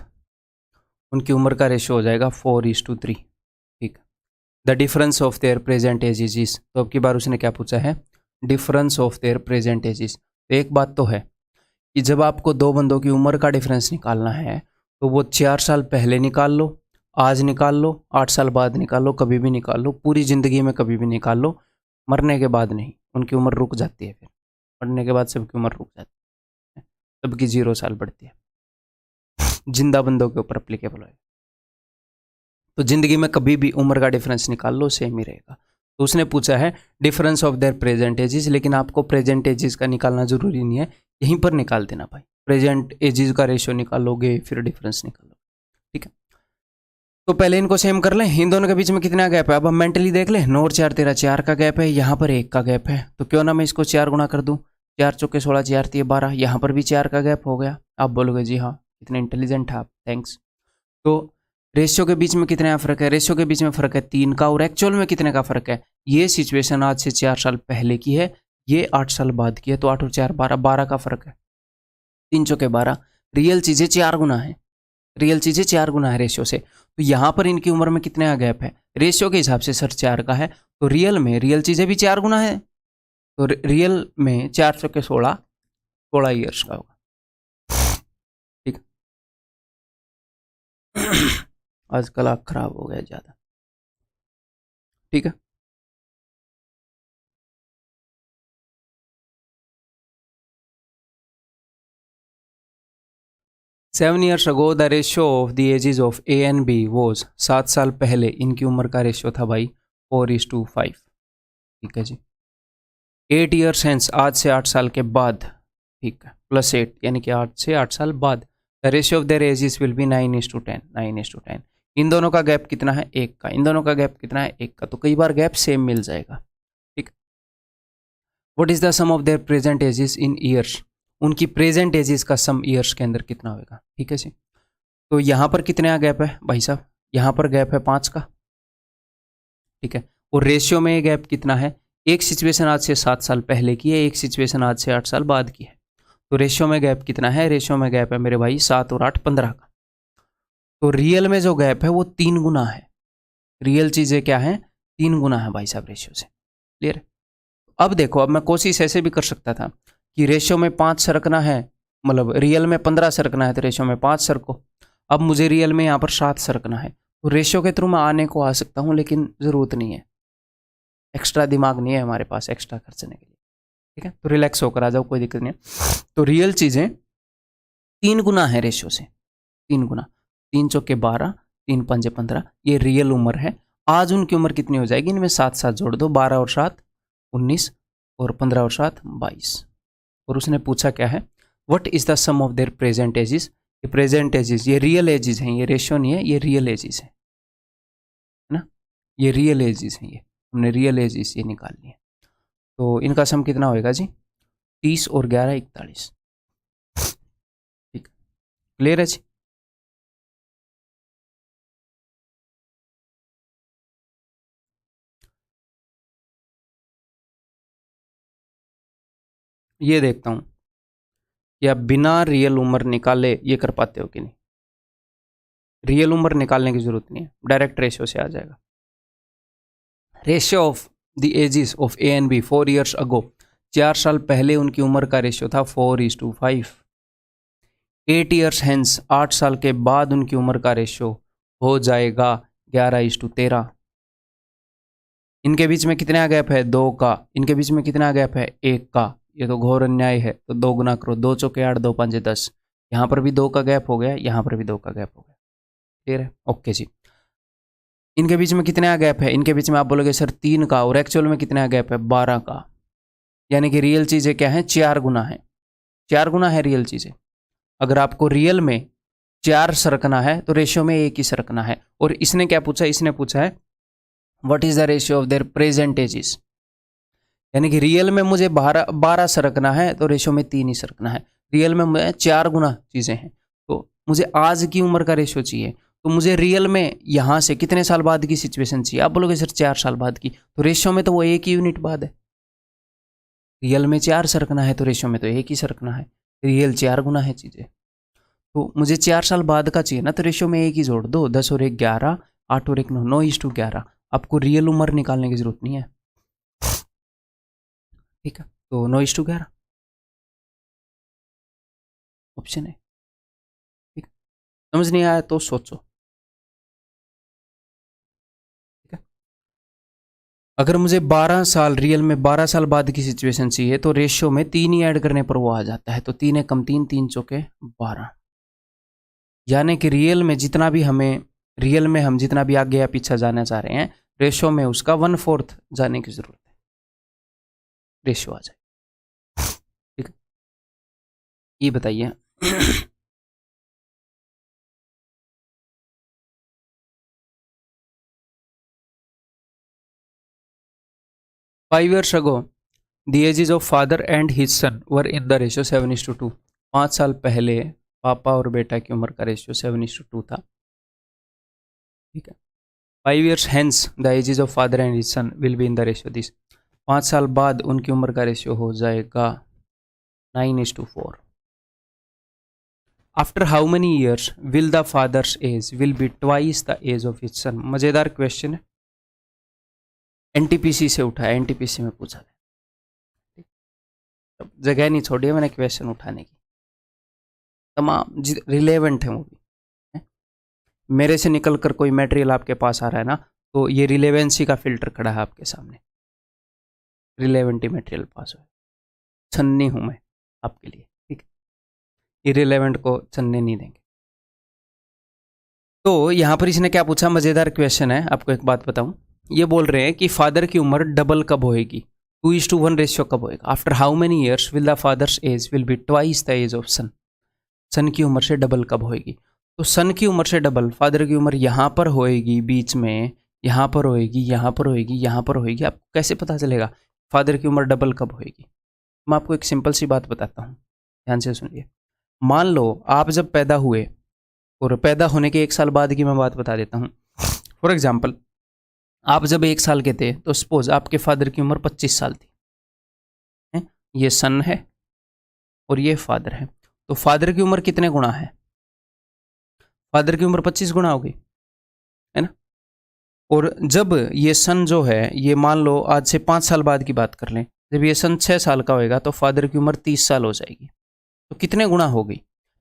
उनकी उम्र का रेशियो हो जाएगा 4:3। ठीक, the difference of their present edges is, तो अब की बार उसने क्या पूछा है, difference of their present edges. तो एक बात तो है कि जब आपको दो बंदों की उम्र का डिफरेंस निकालना है तो वो 4 साल पहले निकाल लो, आज निकाल लो, 8 साल बाद निकाल लो, कभी भी निकाल लो, पूरी ज़िंदगी में कभी भी निकाल लो, मरने के बाद नहीं, उनकी उम्र रुक जाती है, फिर मरने के बाद सबकी उम्र रुक जाती है, सबकी 0 साल बढ़ती है, जिंदा बंदों के ऊपर अप्लीकेबल है। तो ज़िंदगी में कभी भी उम्र का डिफरेंस निकाल लो, सेम ही रहेगा। तो उसने पूछा है difference of their present edges, लेकिन आपको प्रेजेंट एजेस का निकालना जरूरी नहीं है, यहीं पर निकाल देना भाई, प्रेजेंट एजेस का रेशियो निकालोगे फिर डिफरेंस निकालोगे। ठीक है, तो पहले इनको सेम कर लें, इन दोनों के बीच में कितना गैप है, अब हम मेंटली देख लें, 9 और 4 13 4 का गैप है, यहाँ पर 1 का गैप है, तो क्यों ना मैं इसको 4 गुना कर दूँ, 4 चौके 16, 4 3 12, यहाँ पर भी 4 का गैप हो गया। आप बोलोगे जी हाँ इतने इंटेलिजेंट है आप, थैंक्स। तो रेशियो के बीच में कितने का फर्क है, रेशियो के बीच में फर्क है 3 का, और एक्चुअल में कितने का फर्क है, ये सिचुएशन आज से 4 साल पहले की है, ये 8 साल बाद की है, तो 8 और 4 12, 12 का फर्क है, 3 चौके 12, रियल चीज़ें 4 गुना है, रियल चीज़ें 4 गुना है रेशियो से। तो यहाँ पर इनकी उम्र में कितने का गैप है, रेशियो के हिसाब से सर 4 का है, तो रियल चीज़ें भी 4 गुना है, तो रियल में 4 चौके 16 ईयर्स का होगा। ठीक आजकल आँख खराब हो गया ज़्यादा। ठीक है, seven years ago the ratio of the ages of A and B was, 7 साल पहले इनकी उम्र का रेशियो था भाई 4:5। ठीक है जी। 8 ईयर्स हेंस, आज से 8 साल के बाद, ठीक है, +8 यानी कि 8 से 8 साल बाद, the ratio of their ages will B 9:10, 9:10। इन दोनों का गैप कितना है? 1 का। इन दोनों का गैप कितना है? 1 का। तो कई बार गैप सेम मिल जाएगा। ठीक। What is the sum of their present ages in years, उनकी प्रेजेंट एजेस का सम ईयर्स के अंदर कितना होगा? ठीक है जी। तो यहाँ पर कितने गैप है भाई साहब? यहाँ पर गैप है 5 का। ठीक है, और रेशियो में गैप कितना है? एक सिचुएशन आज से 7 साल पहले की है, एक सिचुएशन आज से 8 साल बाद की है। तो रेशियो में गैप कितना है? रेशियो में गैप है मेरे भाई 7 और 8 15 का। तो रियल में जो गैप है वो 3 गुना है। रियल चीज़ें क्या है? 3 गुना है भाई साहब रेशियो से। क्लियर? अब देखो, अब मैं कोशिश ऐसे भी कर सकता था कि रेशियो में 5 सरकना है, मतलब रियल में 15 सरकना है तो रेशियो में 5 सरको। अब मुझे रियल में यहाँ पर 7 सरकना है, तो रेशियो के थ्रू मैं आने को आ सकता हूँ, लेकिन ज़रूरत नहीं है, एक्स्ट्रा दिमाग नहीं है हमारे पास एक्स्ट्रा खर्चने के लिए। ठीक है, तो रिलैक्स होकर आ जाओ, कोई दिक्कत नहीं है। तो रियल चीज़ें 3 गुना है रेशियो से, 3 गुना। 3 चौके 12, 3 पंजे 15, ये रियल उम्र है। आज उनकी उम्र कितनी हो जाएगी? इनमें 7 7 जोड़ दो, 12 और 7 19, और 15 और 7 22। और उसने पूछा क्या है? What is the sum of their present ages. ये प्रेजेंट एजेस, ये रियल एजेस हैं, ये रेशियो नहीं है, ये रियल एजेस है ना, ये रियल एजेस हैं, ये हमने रियल एजेस ये निकाल लिए। तो इनका सम कितना होएगा जी? 30 और 11 41। ठीक, क्लियर है जी? ये देखता हूँ या बिना रियल उम्र निकाले ये कर पाते हो कि नहीं। रियल उम्र निकालने की जरूरत नहीं है, डायरेक्ट रेशियो से आ जाएगा। Ratio of the ages of A and B 4 years ago, 4 साल पहले उनकी उम्र का रेशियो था 4:5। 8 ईयर्स हेंस, 8 साल के बाद उनकी उम्र का रेशियो हो जाएगा 11:13। इनके बीच में कितना गैप है? 2 का। इनके बीच में कितना गैप है? 1 का। ये तो घोर अन्याय है, तो 2 गुना करो, 2 चौके 8, 2 पंजे 10। यहाँ पर भी 2 का गैप हो गया, यहाँ पर भी 2 का गैप हो गया। क्लियर है? ओके जी। इनके बीच में कितना गैप है? इनके बीच में आप बोलोगे सर 3 का, और एक्चुअल में कितना गैप है? 12 का। यानी कि रियल चीज़ें क्या है? 4 गुना है, 4 गुना है रियल चीज़ें। अगर आपको रियल में 4 सरकना है तो रेशियो में 1 ही सरकना है। और इसने क्या पूछा? इसने पूछा है what is the ratio of their present edges, यानी कि रियल में मुझे 12 सरकना है तो रेशियो में 3 ही सरकना है। रियल में मुझे 4 गुना चीज़ें हैं, तो मुझे आज की उम्र का रेशियो चाहिए। तो मुझे रियल में यहाँ से कितने साल बाद की सिचुएशन चाहिए? आप बोलोगे सर 4 साल बाद की, तो रेशियो में तो वो 1 ही यूनिट बाद है। रियल में 4 सरकना है तो रेशियो में तो 1 ही सरकना है। रियल 4 गुना है चीज़ें, तो मुझे 4 साल बाद का चाहिए ना, तो रेशियो में 1 ही जोड़ दो। 10 और 1 11, 8 और 1 9, 9:11। आपको रियल उम्र निकालने की जरूरत नहीं है। ठीक है, तो 9:11 ऑप्शन है। ठीक, समझ नहीं आया तो सोचो। ठीक है, अगर मुझे 12 साल, रियल में 12 साल बाद की सिचुएशन चाहिए तो रेशियो में 3 ही ऐड करने पर वो आ जाता है। तो 3 है कम 3, 3 चौके 12। यानी कि रियल में जितना भी हमें, रियल में हम जितना भी आगे या पीछे जाना चाह रहे हैं, रेशियो में उसका 1/4 जाने की जरूरत है, रेशियो आ जाए। ठीक है, ये बताइए 5 years ago, the ages of father and his son were in the ratio 7:2। 5 साल पहले पापा और बेटा की उम्र का रेशियो 7:2 था। ठीक है, 5 years hence the ages of father and his son will be in the ratio this। 5 साल बाद उनकी उम्र का रेशियो हो जाएगा 9:4। After how many years will the father's age will be twice the age of his son. मज़ेदार question है, NTPC से उठाया, एनटीपीसी में पूछा था, जगह नहीं छोड़ी मैंने क्वेश्चन उठाने की, तमाम रिलेवेंट है वो भी है? मेरे से निकल कर कोई मटेरियल आपके पास आ रहा है ना, तो ये रिलेवेंसी का फिल्टर खड़ा है आपके सामने, रिलेवेंट मटेरियल पास हो, छन्नी हूं मैं आपके लिए, ठीक है, इरिलेवेंट को छन्ने नहीं देंगे। तो यहां पर इसने क्या पूछा, मजेदार क्वेश्चन है, आपको एक बात बताऊं, ये बोल रहे हैं कि फादर की उम्र डबल कब होएगी, 2:1 रेशियो कब होएगा, after how many years will the father's age will be twice the age of son, son की उम्र से डबल कब होएगी। तो सन की उम्र से डबल फादर की उम्र यहाँ पर होएगी, बीच में यहाँ पर होएगी, यहाँ पर होएगी, यहाँ पर होएगी, आपको कैसे पता चलेगा फादर की उम्र डबल कब होएगी। मैं आपको एक सिंपल सी बात बताता हूँ, ध्यान से सुनिए। मान लो आप जब पैदा हुए, और पैदा होने के 1 साल बाद की मैं बात बता देता हूँ। फॉर एग्जाम्पल, आप जब 1 साल के थे तो सपोज आपके फादर की उम्र 25 साल थी, है? ये सन है और ये फादर है, तो फादर की उम्र कितने गुना है, फादर की उम्र 25 गुना होगी, है ना। और जब ये सन जो है, ये मान लो आज से 5 साल बाद की बात कर लें, जब ये सन 6 साल का होएगा तो फादर की उम्र 30 साल हो जाएगी, तो कितने गुना हो गई,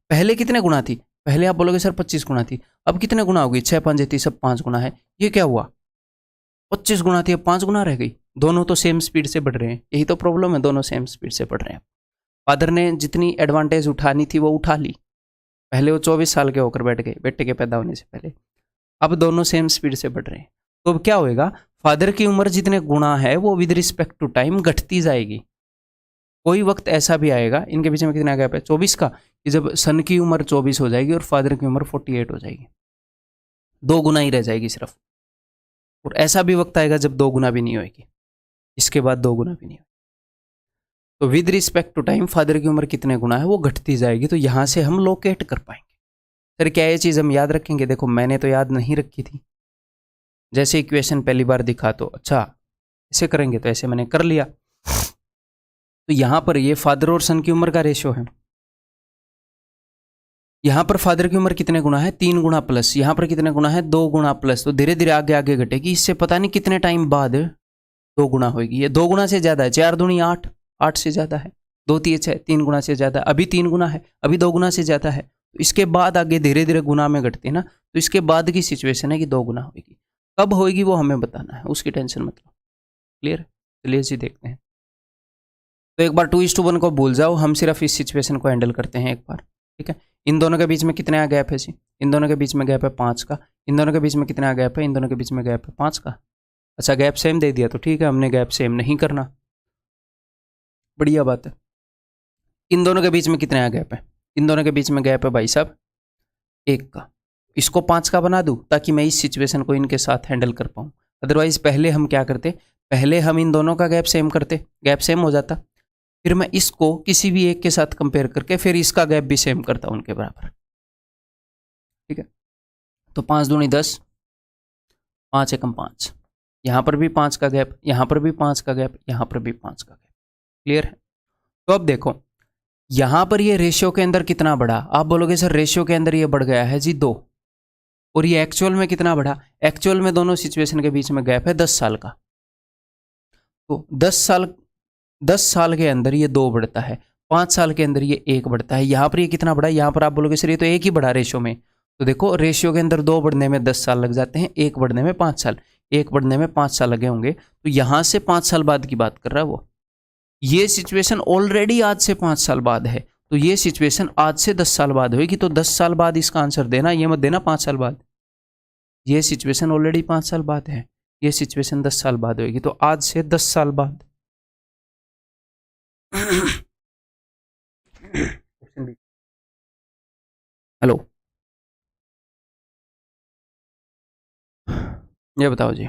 पहले कितने गुना थी, पहले आप बोलोगे सर 25 गुना थी, अब कितने गुना हो गई, 6 5 30 सब 5 गुना है, ये क्या हुआ, 25 गुना थी अब 5 गुना रह गई, दोनों तो सेम स्पीड से बढ़ रहे हैं, यही तो प्रॉब्लम है, दोनों सेम स्पीड से बढ़ रहे हैं। फादर ने जितनी एडवांटेज उठानी थी वो उठा ली, पहले वो 24 साल के होकर बैठ गए बेटे के पैदा होने से पहले, अब दोनों सेम स्पीड से बढ़ रहे हैं, तो अब क्या होएगा, फादर की उम्र जितने गुना है वो विद रिस्पेक्ट टू टाइम घटती जाएगी। कोई वक्त ऐसा भी आएगा, इनके बीच में कितना गैप है 24 का, कि जब सन की उम्र 24 हो जाएगी और फादर की उम्र 48 हो जाएगी, 2 गुना ही रह जाएगी सिर्फ। और ऐसा भी वक्त आएगा जब 2 गुना भी नहीं होगी, इसके बाद 2 गुना भी नहीं होगी। तो with respect to time father की उम्र कितने गुना है वो घटती जाएगी, तो यहां से हम लोकेट कर पाएंगे। सर क्या ये चीज़ हम याद रखेंगे, देखो मैंने तो याद नहीं रखी थी, जैसे इक्वेशन पहली बार दिखा तो अच्छा ऐसे करेंगे, तो ऐसे मैंने कर लिया। तो यहां पर ये फादर और सन की उम्र का रेशियो है, यहां पर फादर की उम्र कितने गुना है 3 गुना प्लस, यहां पर कितने गुना है 2 गुना प्लस, तो धीरे धीरे आगे आगे घटेगी, इससे पता नहीं कितने टाइम बाद 2 गुना होगी, ये 2 गुना से ज्यादा है, 4 दूनी 8, 8 से ज्यादा है, 2 3 6, 3 गुना से ज्यादा, अभी 3 गुना है, अभी 2 गुना से ज्यादा है, तो इसके बाद आगे धीरे धीरे गुना में घटती है ना, तो इसके बाद की सिचुएशन है कि 2 गुना होगी, कब होगी वो हमें बताना है, उसकी टेंशन मत लो। क्लियर, चलिए जी देखते हैं। तो एक बार 2:1 को भूल जाओ, हम सिर्फ इस सिचुएशन को हैंडल करते हैं एक बार, ठीक है। इन दोनों के बीच में कितना गैप है जी, इन दोनों के बीच में गैप है 5 का, इन दोनों के बीच में कितना गैप है, इन दोनों के बीच में गैप है 5 का। अच्छा गैप सेम दे दिया तो ठीक है, हमने गैप सेम नहीं करना, बढ़िया बात है। इन दोनों के बीच में कितना गैप है, इन दोनों के बीच में गैप है भाई साहब 1 का, इसको 5 का बना दूं ताकि मैं इस सिचुएशन को इनके साथ हैंडल कर पाऊँ। अदरवाइज पहले हम क्या करते, पहले हम इन दोनों का गैप सेम करते, गैप सेम हो जाता, फिर मैं इसको किसी भी एक के साथ कंपेयर करके फिर इसका गैप भी सेम करता हूं उनके बराबर, ठीक है। तो 5 दूनी 10, 5 एकम 5, यहां पर भी 5 का गैप, यहां पर भी 5 का गैप, यहां पर भी 5 का गैप, क्लियर है। तो अब देखो यहां पर ये रेशियो के अंदर कितना बढ़ा, आप बोलोगे सर रेशियो के अंदर ये बढ़ गया है जी 2, और ये एक्चुअल में कितना बढ़ा, एक्चुअल में दोनों सिचुएशन के बीच में गैप है 10 साल का, तो 10 साल के अंदर ये 2 बढ़ता है, 5 साल के अंदर ये 1 बढ़ता है, यहाँ पर ये कितना बढ़ा, यहाँ पर आप बोलोगे सर ये तो 1 ही बढ़ा रेशियो में, तो देखो रेशियो के अंदर 2 बढ़ने में 10 साल लग जाते हैं, 1 बढ़ने में 5 साल, 1 बढ़ने में 5 साल लगे होंगे, तो यहाँ से 5 साल बाद की बात कर रहा है वो। ये सिचुएशन ऑलरेडी आज से 5 साल बाद है, तो ये सिचुएशन आज से 10 साल बाद होगी, तो 10 साल बाद इसका आंसर देना, ये मत देना 5 साल बाद, ये सिचुएशन ऑलरेडी 5 साल बाद है, ये सिचुएशन 10 साल बाद होगी, तो आज से 10 साल बाद। हेलो, ये बताओ जी,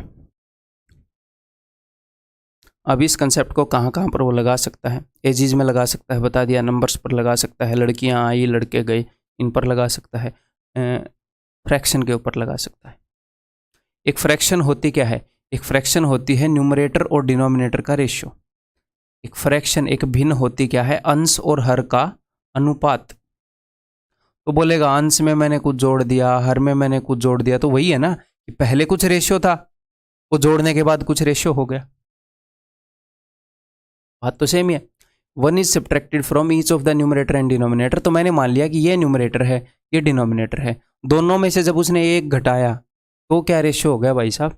अब इस कंसेप्ट को कहाँ कहाँ पर वो लगा सकता है, एजीज में लगा सकता है, बता दिया, नंबर्स पर लगा सकता है, लड़कियाँ आई लड़के गए इन पर लगा सकता है, फ्रैक्शन के ऊपर लगा सकता है। एक फ्रैक्शन होती क्या है, एक फ्रैक्शन होती है न्यूमरेटर और डिनोमिनेटर का रेशियो, एक फ्रैक्शन एक भिन्न होती क्या है, अंश और हर का अनुपात। तो बोलेगा अंश में मैंने कुछ जोड़ दिया, हर में मैंने कुछ जोड़ दिया, तो वही है ना कि पहले कुछ रेशियो था वो जोड़ने के बाद कुछ रेशियो हो गया, बात तो सेम ही है। 1 is subtracted from each of the numerator and denominator, तो मैंने मान लिया कि ये न्यूमरेटर है ये डिनोमिनेटर है, दोनों में से जब उसने एक घटाया तो क्या रेशियो हो गया भाई साहब,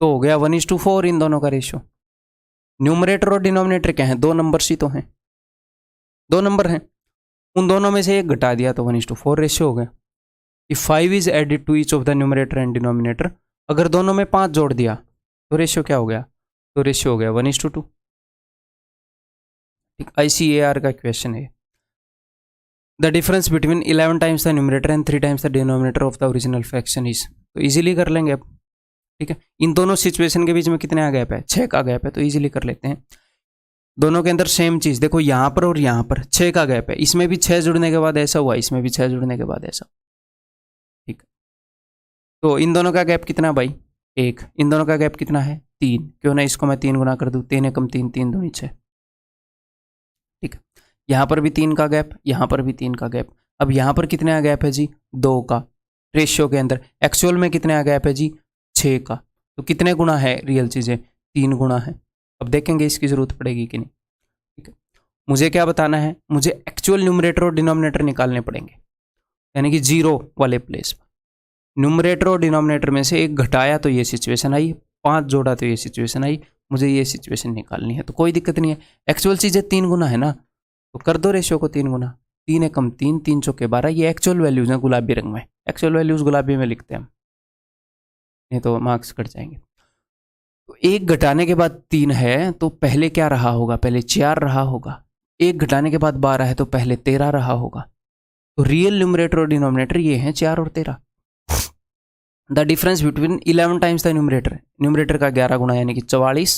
तो हो गया 1:4 इन दोनों का रेशियो। न्यूमरेटर और डिनोमिनेटर क्या है, दो नंबर्स ही तो हैं, दो नंबर हैं, उन दोनों में से एक घटा दिया तो 1:4 रेशियो हो गया। If 5 is added to each of the numerator and denominator, अगर दोनों में 5 जोड़ दिया तो रेशियो क्या हो गया, तो रेशियो हो गया 1:2। ठीक, ICAR का क्वेश्चन है। The difference between 11 times the numerator and 3 times the denominator of the original fraction is, तो इजीली कर लेंगे अब। ठीक है, इन दोनों सिचुएशन के बीच में कितने का गैप है, 6 का गैप है, तो इजीली कर लेते हैं। दोनों के अंदर सेम चीज, देखो यहाँ पर और यहाँ पर 6 का गैप है, इसमें भी 6 जुड़ने के बाद ऐसा हुआ, इसमें भी 6 जुड़ने के बाद ऐसा। ठीक, तो इन दोनों का गैप कितना भाई, 1, इन दोनों का गैप कितना है 3, क्यों ना इसको मैं 3 गुना कर दूं, 3 एकम 3, 3 दूनी 6। ठीक है, यहाँ पर भी 3 का गैप, यहाँ पर भी 3 का गैप। अब यहाँ पर कितने का गैप है जी, 2 का, रेशियो के अंदर। एक्चुअल में कितने का गैप है जी, 6 का। तो कितने गुना है रियल चीज़ें, 3 गुना है। अब देखेंगे इसकी ज़रूरत पड़ेगी कि नहीं। ठीक है, मुझे क्या बताना है, मुझे एक्चुअल न्यूमरेटर और डिनोमिनेटर निकालने पड़ेंगे, यानी कि 0 वाले प्लेस पर। न्यूमरेटर और डिनोमिनेटर में से एक घटाया तो ये सिचुएशन आई, 5 जोड़ा तो ये सिचुएशन आई, मुझे ये सिचुएशन निकालनी है। तो कोई दिक्कत नहीं है, एक्चुअल चीज़ें 3 गुना है ना, तो कर दो रेशियो को 3 गुना। 3 एकम 3, 3 चौके 12, ये एक्चुअल वैल्यूज हैं गुलाबी रंग में, एक्चुअल वैल्यूज गुलाबी में लिखते हैं हम, नहीं तो मार्क्स कट जाएंगे। तो 1 घटाने के बाद 3 है तो पहले क्या रहा होगा, पहले 4 रहा होगा। 1 घटाने के बाद 12 है तो पहले 13 रहा होगा। तो रियल न्यूमरेटर और डिनोमिनेटर ये हैं 4 और 13। The difference between 11 times the numerator, numerator का 11 गुना यानी कि 44,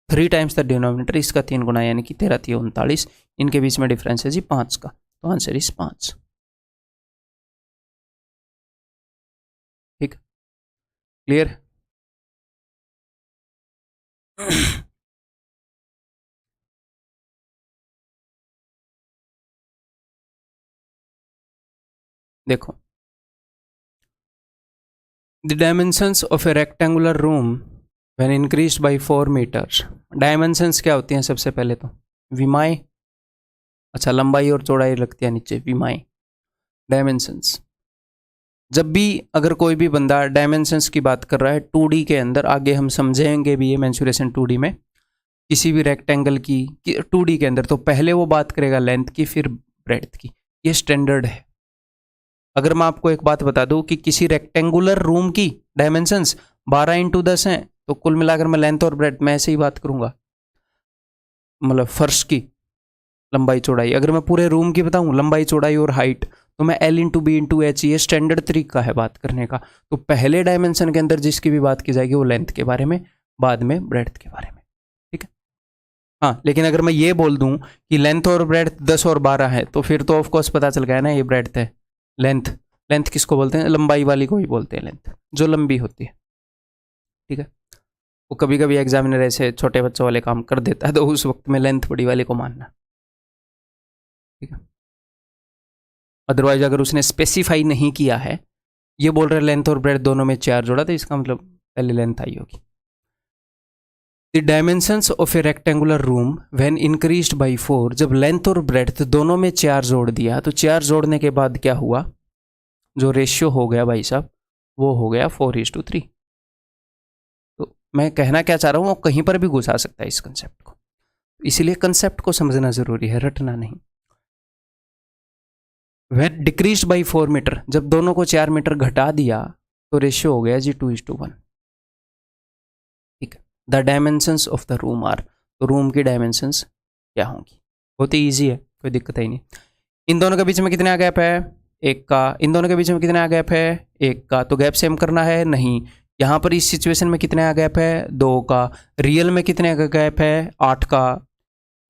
3 टाइम्स द डिनोमिनेटर, इसका 3 गुना यानी कि 13 3 39, इनके बीच में डिफरेंस है जी 5 का, तो आंसर इज 5। ठीक, क्लियर। देखो, the dimensions of a rectangular room when increased by 4 metres. Dimensions क्या होती हैं, सबसे पहले तो विमाएं, अच्छा लंबाई और चौड़ाई लगती है नीचे, विमाएं डायमेंशंस। जब भी अगर कोई भी बंदा डायमेंशंस की बात कर रहा है 2D के अंदर, आगे हम समझेंगे भी ये मेंसुरेशन 2D में, किसी भी रेक्टेंगल की 2D के अंदर, तो पहले वो बात करेगा लेंथ की फिर ब्रेड्थ की, ये स्टैंडर्ड है। अगर मैं आपको एक बात बता दूं कि किसी रेक्टेंगुलर रूम की डायमेंशंस 12x10 हैं, तो कुल मिलाकर मैं लेंथ और ब्रेड्थ में ऐसे ही बात करूंगा, मतलब फर्श की लंबाई चौड़ाई। अगर मैं पूरे रूम की बताऊं लंबाई चौड़ाई और हाइट, तो मैं L/B/H, ये स्टैंडर्ड तरीका है बात करने का। तो पहले डायमेंशन के अंदर जिसकी भी बात की जाएगी वो लेंथ के बारे में, बाद में ब्रेड्थ के बारे में। ठीक है, हाँ, लेकिन अगर मैं ये बोल दूं कि लेंथ और ब्रेड्थ 10 और 12 है, तो फिर तो ऑफकोर्स पता चल गया ना ये ब्रेड्थ है। लेंथ किसको बोलते हैं, लंबाई वाली को ही बोलते हैं लेंथ, जो लंबी होती है। ठीक है, वो कभी कभी एग्जामिनर ऐसे छोटे बच्चों वाले काम कर देता है, तो उस वक्त में लेंथ बड़ी वाले को मानना। ठीक है, अदरवाइज अगर उसने स्पेसिफाई नहीं किया है, ये बोल रहे लेंथ और ब्रेड्थ दोनों में 4 जोड़ा, तो इसका मतलब पहले लेंथ आई होगी। The dimensions of a rectangular room when increased by 4, जब लेंथ और ब्रेड्थ दोनों में 4 जोड़ दिया, तो 4 जोड़ने के बाद क्या हुआ, जो रेशियो हो गया भाई साहब वो हो गया 4:3। तो मैं कहना क्या चाह रहा हूँ, वो कहीं पर भी घुसा सकता है इस कंसेप्ट को, इसीलिए कंसेप्ट को समझना जरूरी है, रटना नहीं। व्हेन डिक्रीज्ड बाय 4 मीटर, जब दोनों को 4 मीटर घटा दिया तो रेशियो हो गया जी 2:1। ठीक है, the dimensions of the room are, तो रूम की डायमेंशंस क्या होंगी, बहुत ही ईजी है, कोई दिक्कत ही नहीं। इन दोनों के बीच में कितने गैप है, 1 का। इन दोनों के बीच में कितना गैप है, 1 का। तो गैप सेम करना है, नहीं। यहाँ पर इस सिचुएशन में कितने गैप है, 2 का। रियल में कितने का गैप है, 8 का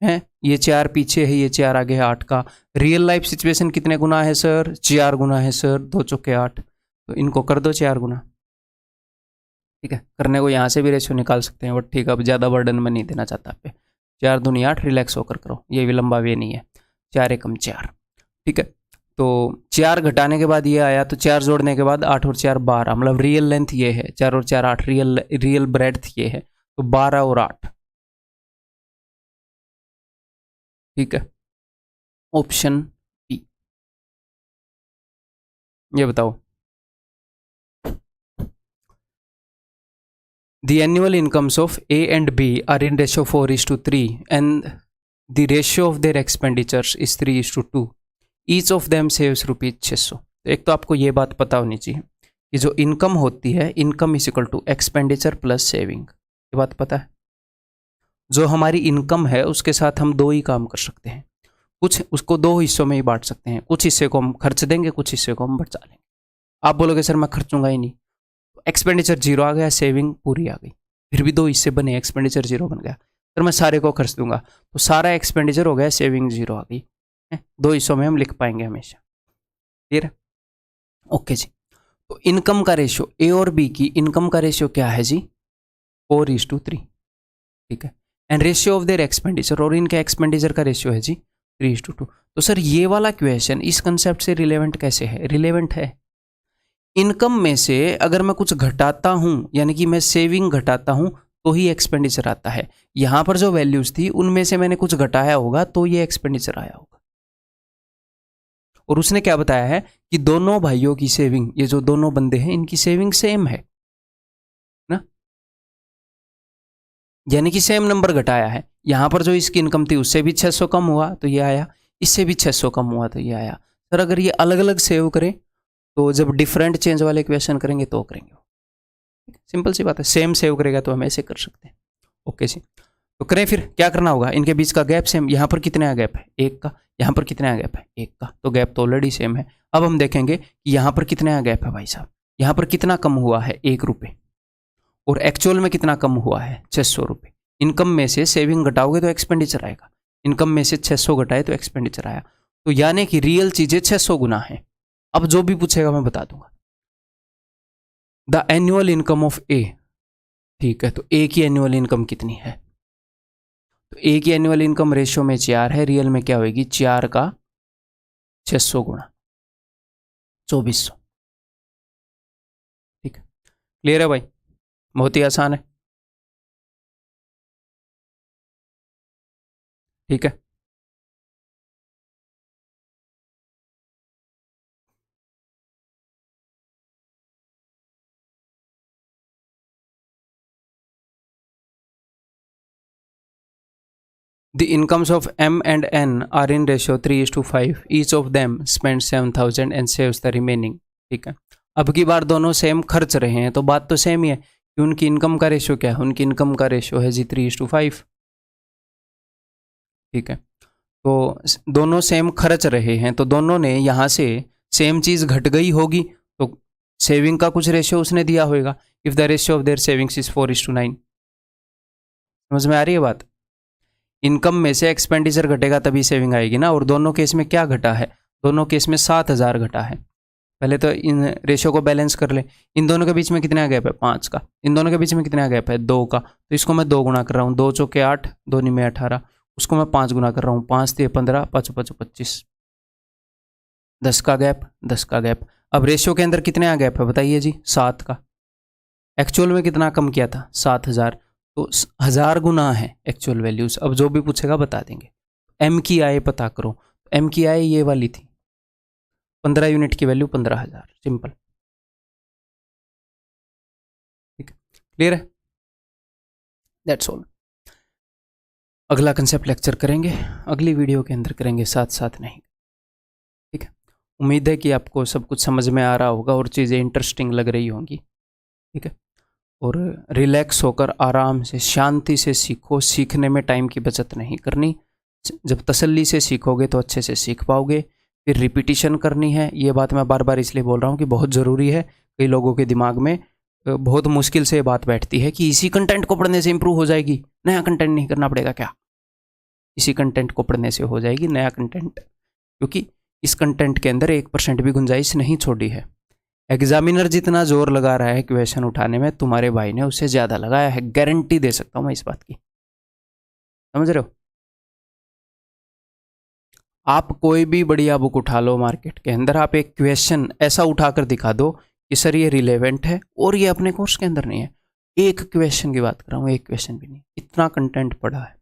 है। ये 4 पीछे है, ये 4 आगे है, 8 का। रियल लाइफ सिचुएशन कितने गुना है सर, 4 गुना है सर, 2 चौके 8, तो इनको कर दो 4 गुना। ठीक है, करने को यहाँ से भी रेशियो निकाल सकते हैं, बट ठीक है अब ज़्यादा बर्डन में नहीं देना चाहता आप पे। 4 दूनी 8, रिलैक्स होकर करो, ये भी लंबा वे नहीं है, 4 एकम 4। ठीक है, तो 4 घटाने के बाद ये आया, तो 4 जोड़ने के बाद 8 और 4 12, मतलब रियल लेंथ ये है, 4 और 4 8, रियल ब्रेड्थ ये है, तो 12 और 8। ठीक है, ऑप्शन बी। ये बताओ, the annual incomes of A and B are in ratio 4:3 and the ratio of their expenditures is 3:2. Each of them saves rupees 600. तो एक तो आपको ये बात पता होनी चाहिए कि जो इनकम होती है, income is equal to expenditure plus saving. ये बात पता है? जो हमारी इनकम है उसके साथ हम दो ही काम कर सकते हैं, कुछ उसको दो हिस्सों में ही बांट सकते हैं, कुछ हिस्से को हम खर्च देंगे, कुछ हिस्से को हम बचा लेंगे। आप बोलोगे सर मैं खर्चूंगा ही नहीं, एक्सपेंडिचर जीरो आ गया, सेविंग पूरी आ गई, फिर भी दो हिस्से बने, एक्सपेंडिचर जीरो बन गया, फिर मैं सारे को खर्च दूंगा तो सारा एक्सपेंडिचर हो गया, सेविंग जीरो आ गई है। दो हिस्सों में हम लिख पाएंगे हमेशा। क्लियर? ओके जी। तो इनकम का रेशियो, ए और बी की इनकम का रेशियो क्या है जी? 4:3। ठीक है, and ratio of their expenditure, और इनके एक्सपेंडिचर का रेशियो है जी 3:2। तो सर ये वाला क्वेश्चन इस कंसेप्ट से रिलेवेंट कैसे है? रिलेवेंट है। इनकम में से अगर मैं कुछ घटाता हूं, यानी कि मैं सेविंग घटाता हूं, तो ही एक्सपेंडिचर आता है। यहां पर जो वैल्यूज थी उनमें से मैंने कुछ घटाया होगा तो ये एक्सपेंडिचर आया होगा। और उसने क्या बताया है कि दोनों भाइयों की सेविंग, ये जो दोनों बंदे हैं इनकी सेविंग सेम है ना, यानी कि सेम नंबर घटाया है। यहां पर जो इसकी इनकम थी उससे भी 600 कम हुआ तो ये आया, इससे भी 600 कम हुआ तो ये आया। सर अगर ये अलग अलग सेव करें तो जब डिफरेंट चेंज वाले क्वेश्चन करेंगे तो करेंगे। सिंपल सी बात है, सेम सेव करेगा तो हम ऐसे कर सकते हैं। ओके जी, तो करें फिर क्या करना होगा, इनके बीच का गैप सेम, यहाँ पर कितने गैप है? 1 का। यहाँ पर कितने गैप है? 1 का। तो गैप तो ऑलरेडी सेम है। अब हम देखेंगे कि यहाँ पर कितने गैप है भाई साहब। यहाँ पर कितना कम हुआ है? 1 रुपये, और एक्चुअल में कितना कम हुआ है? 600 रुपये। इनकम में से सेविंग घटाओगे तो एक्सपेंडिचर आएगा, इनकम में से 600 घटाए तो एक्सपेंडिचर आया। तो यानी कि रियल चीजें 600 गुना है। अब जो भी पूछेगा मैं बता दूंगा। द एनुअल इनकम ऑफ ए, ठीक है, तो ए की एनुअल इनकम कितनी है? तो ए की एनुअल इनकम रेशियो में 4 है, रियल में क्या होगी? 4 का 600 गुणा 2400। ठीक है, क्लियर है भाई? बहुत ही आसान है। ठीक है, The incomes of M and N are in ratio 3:5. Each of them spends 7,000 and saves the remaining. ठीक है, अब की बार दोनों सेम खर्च रहे हैं तो बात तो सेम ही है कि उनकी इनकम का रेशियो क्या है? उनकी इनकम का रेशियो है जी 3:5। ठीक है, तो दोनों सेम खर्च रहे हैं तो दोनों ने यहाँ से सेम चीज़ घट गई होगी, तो सेविंग का कुछ रेशियो उसने दिया होगा। If the ratio of their savings is 4:9। समझ में आ रही है बात? इनकम में से एक्सपेंडिचर घटेगा तभी सेविंग आएगी ना, और दोनों केस में क्या घटा है? दोनों केस में 7,000 घटा है। पहले तो इन रेशियो को बैलेंस कर ले। इन दोनों के बीच में कितना गैप है? 5 का। इन दोनों के बीच में कितना गैप है? 2 का। तो इसको मैं 2 गुना कर रहा हूँ, 2 चौके 8, 2 निमे 18। उसको मैं 5 गुना कर रहा हूँ, 5 3 15, 5 5 25, 10 का गैप, 10 का गैप। अब रेशियो के अंदर कितने गैप है बताइए जी? 7 का। एक्चुअल में कितना कम किया था? 7,000। तो 1000 गुना है एक्चुअल वैल्यूज। अब जो भी पूछेगा बता देंगे। एम की आय पता करो, एम की आय ये वाली थी, 15 यूनिट की वैल्यू 15,000। सिंपल। ठीक है, क्लियर है? That's all. अगला कंसेप्ट लेक्चर करेंगे अगली वीडियो के अंदर करेंगे, साथ साथ नहीं। ठीक है, उम्मीद है कि आपको सब कुछ समझ में आ रहा होगा और चीज़ें इंटरेस्टिंग लग रही होंगी। ठीक है, और रिलैक्स होकर आराम से शांति से सीखो। सीखने में टाइम की बचत नहीं करनी। जब तसल्ली से सीखोगे तो अच्छे से सीख पाओगे। फिर रिपीटिशन करनी है। ये बात मैं बार बार इसलिए बोल रहा हूँ कि बहुत ज़रूरी है। कई लोगों के दिमाग में बहुत मुश्किल से बात बैठती है कि इसी कंटेंट को पढ़ने से इंप्रूव हो जाएगी, नया कंटेंट नहीं करना पड़ेगा क्या? इसी कंटेंट को पढ़ने से हो जाएगी नया कंटेंट, क्योंकि इस कंटेंट के अंदर 1% भी गुंजाइश नहीं छोड़ी है। एग्जामिनर जितना जोर लगा रहा है क्वेश्चन उठाने में, तुम्हारे भाई ने उससे ज़्यादा लगाया है। गारंटी दे सकता हूँ मैं इस बात की। समझ रहे हो? आप कोई भी बढ़िया बुक उठा लो मार्केट के अंदर, आप एक क्वेश्चन ऐसा उठाकर दिखा दो कि सर ये रिलेवेंट है और ये अपने कोर्स के अंदर नहीं है। एक क्वेश्चन की बात कर रहा हूँ, एक क्वेश्चन भी नहीं, इतना कंटेंट पड़ा है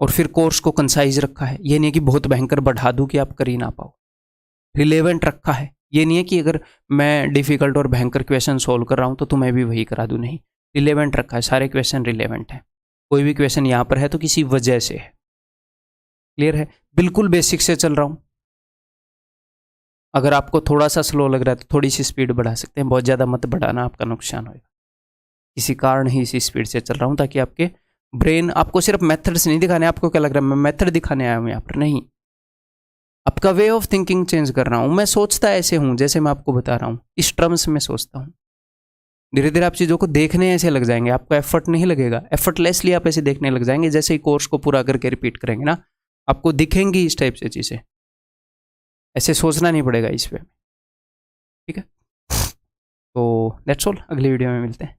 और फिर कोर्स को कंसाइज रखा है। ये नहीं कि बहुत भयंकर बढ़ा दूं कि आप कर ही ना पाओ, रिलेवेंट रखा है। ये नहीं है कि अगर मैं डिफिकल्ट और भयंकर क्वेश्चन सोल्व कर रहा हूँ तो तुम्हें भी वही करा दूं, नहीं, रिलेवेंट रखा है, सारे क्वेश्चन रिलेवेंट है। कोई भी क्वेश्चन यहाँ पर है तो किसी वजह से है। क्लियर है? बिल्कुल बेसिक से चल रहा हूँ। अगर आपको थोड़ा सा स्लो लग रहा है तो थोड़ी सी स्पीड बढ़ा सकते हैं, बहुत ज़्यादा मत बढ़ाना, आपका नुकसान होगा। किसी कारण ही इसी स्पीड से चल रहा हूँ ताकि आपके ब्रेन, आपको सिर्फ मेथड्स नहीं दिखाने। आपको क्या लग रहा है मैं मेथड दिखाने आया हूँ यहाँ पर? नहीं, आपका वे ऑफ थिंकिंग चेंज कर रहा हूँ। मैं सोचता ऐसे हूँ जैसे मैं आपको बता रहा हूँ, इस टर्म्स में सोचता हूँ। धीरे धीरे आप चीज़ों को देखने ऐसे लग जाएंगे, आपको एफर्ट नहीं लगेगा, एफर्टलेसली आप ऐसे देखने लग जाएंगे। जैसे ही कोर्स को पूरा करके रिपीट करेंगे ना, आपको दिखेंगी इस टाइप से चीज़ें, ऐसे सोचना नहीं पड़ेगा इस पे। ठीक है, तो दैट्स ऑल, अगली वीडियो में मिलते हैं।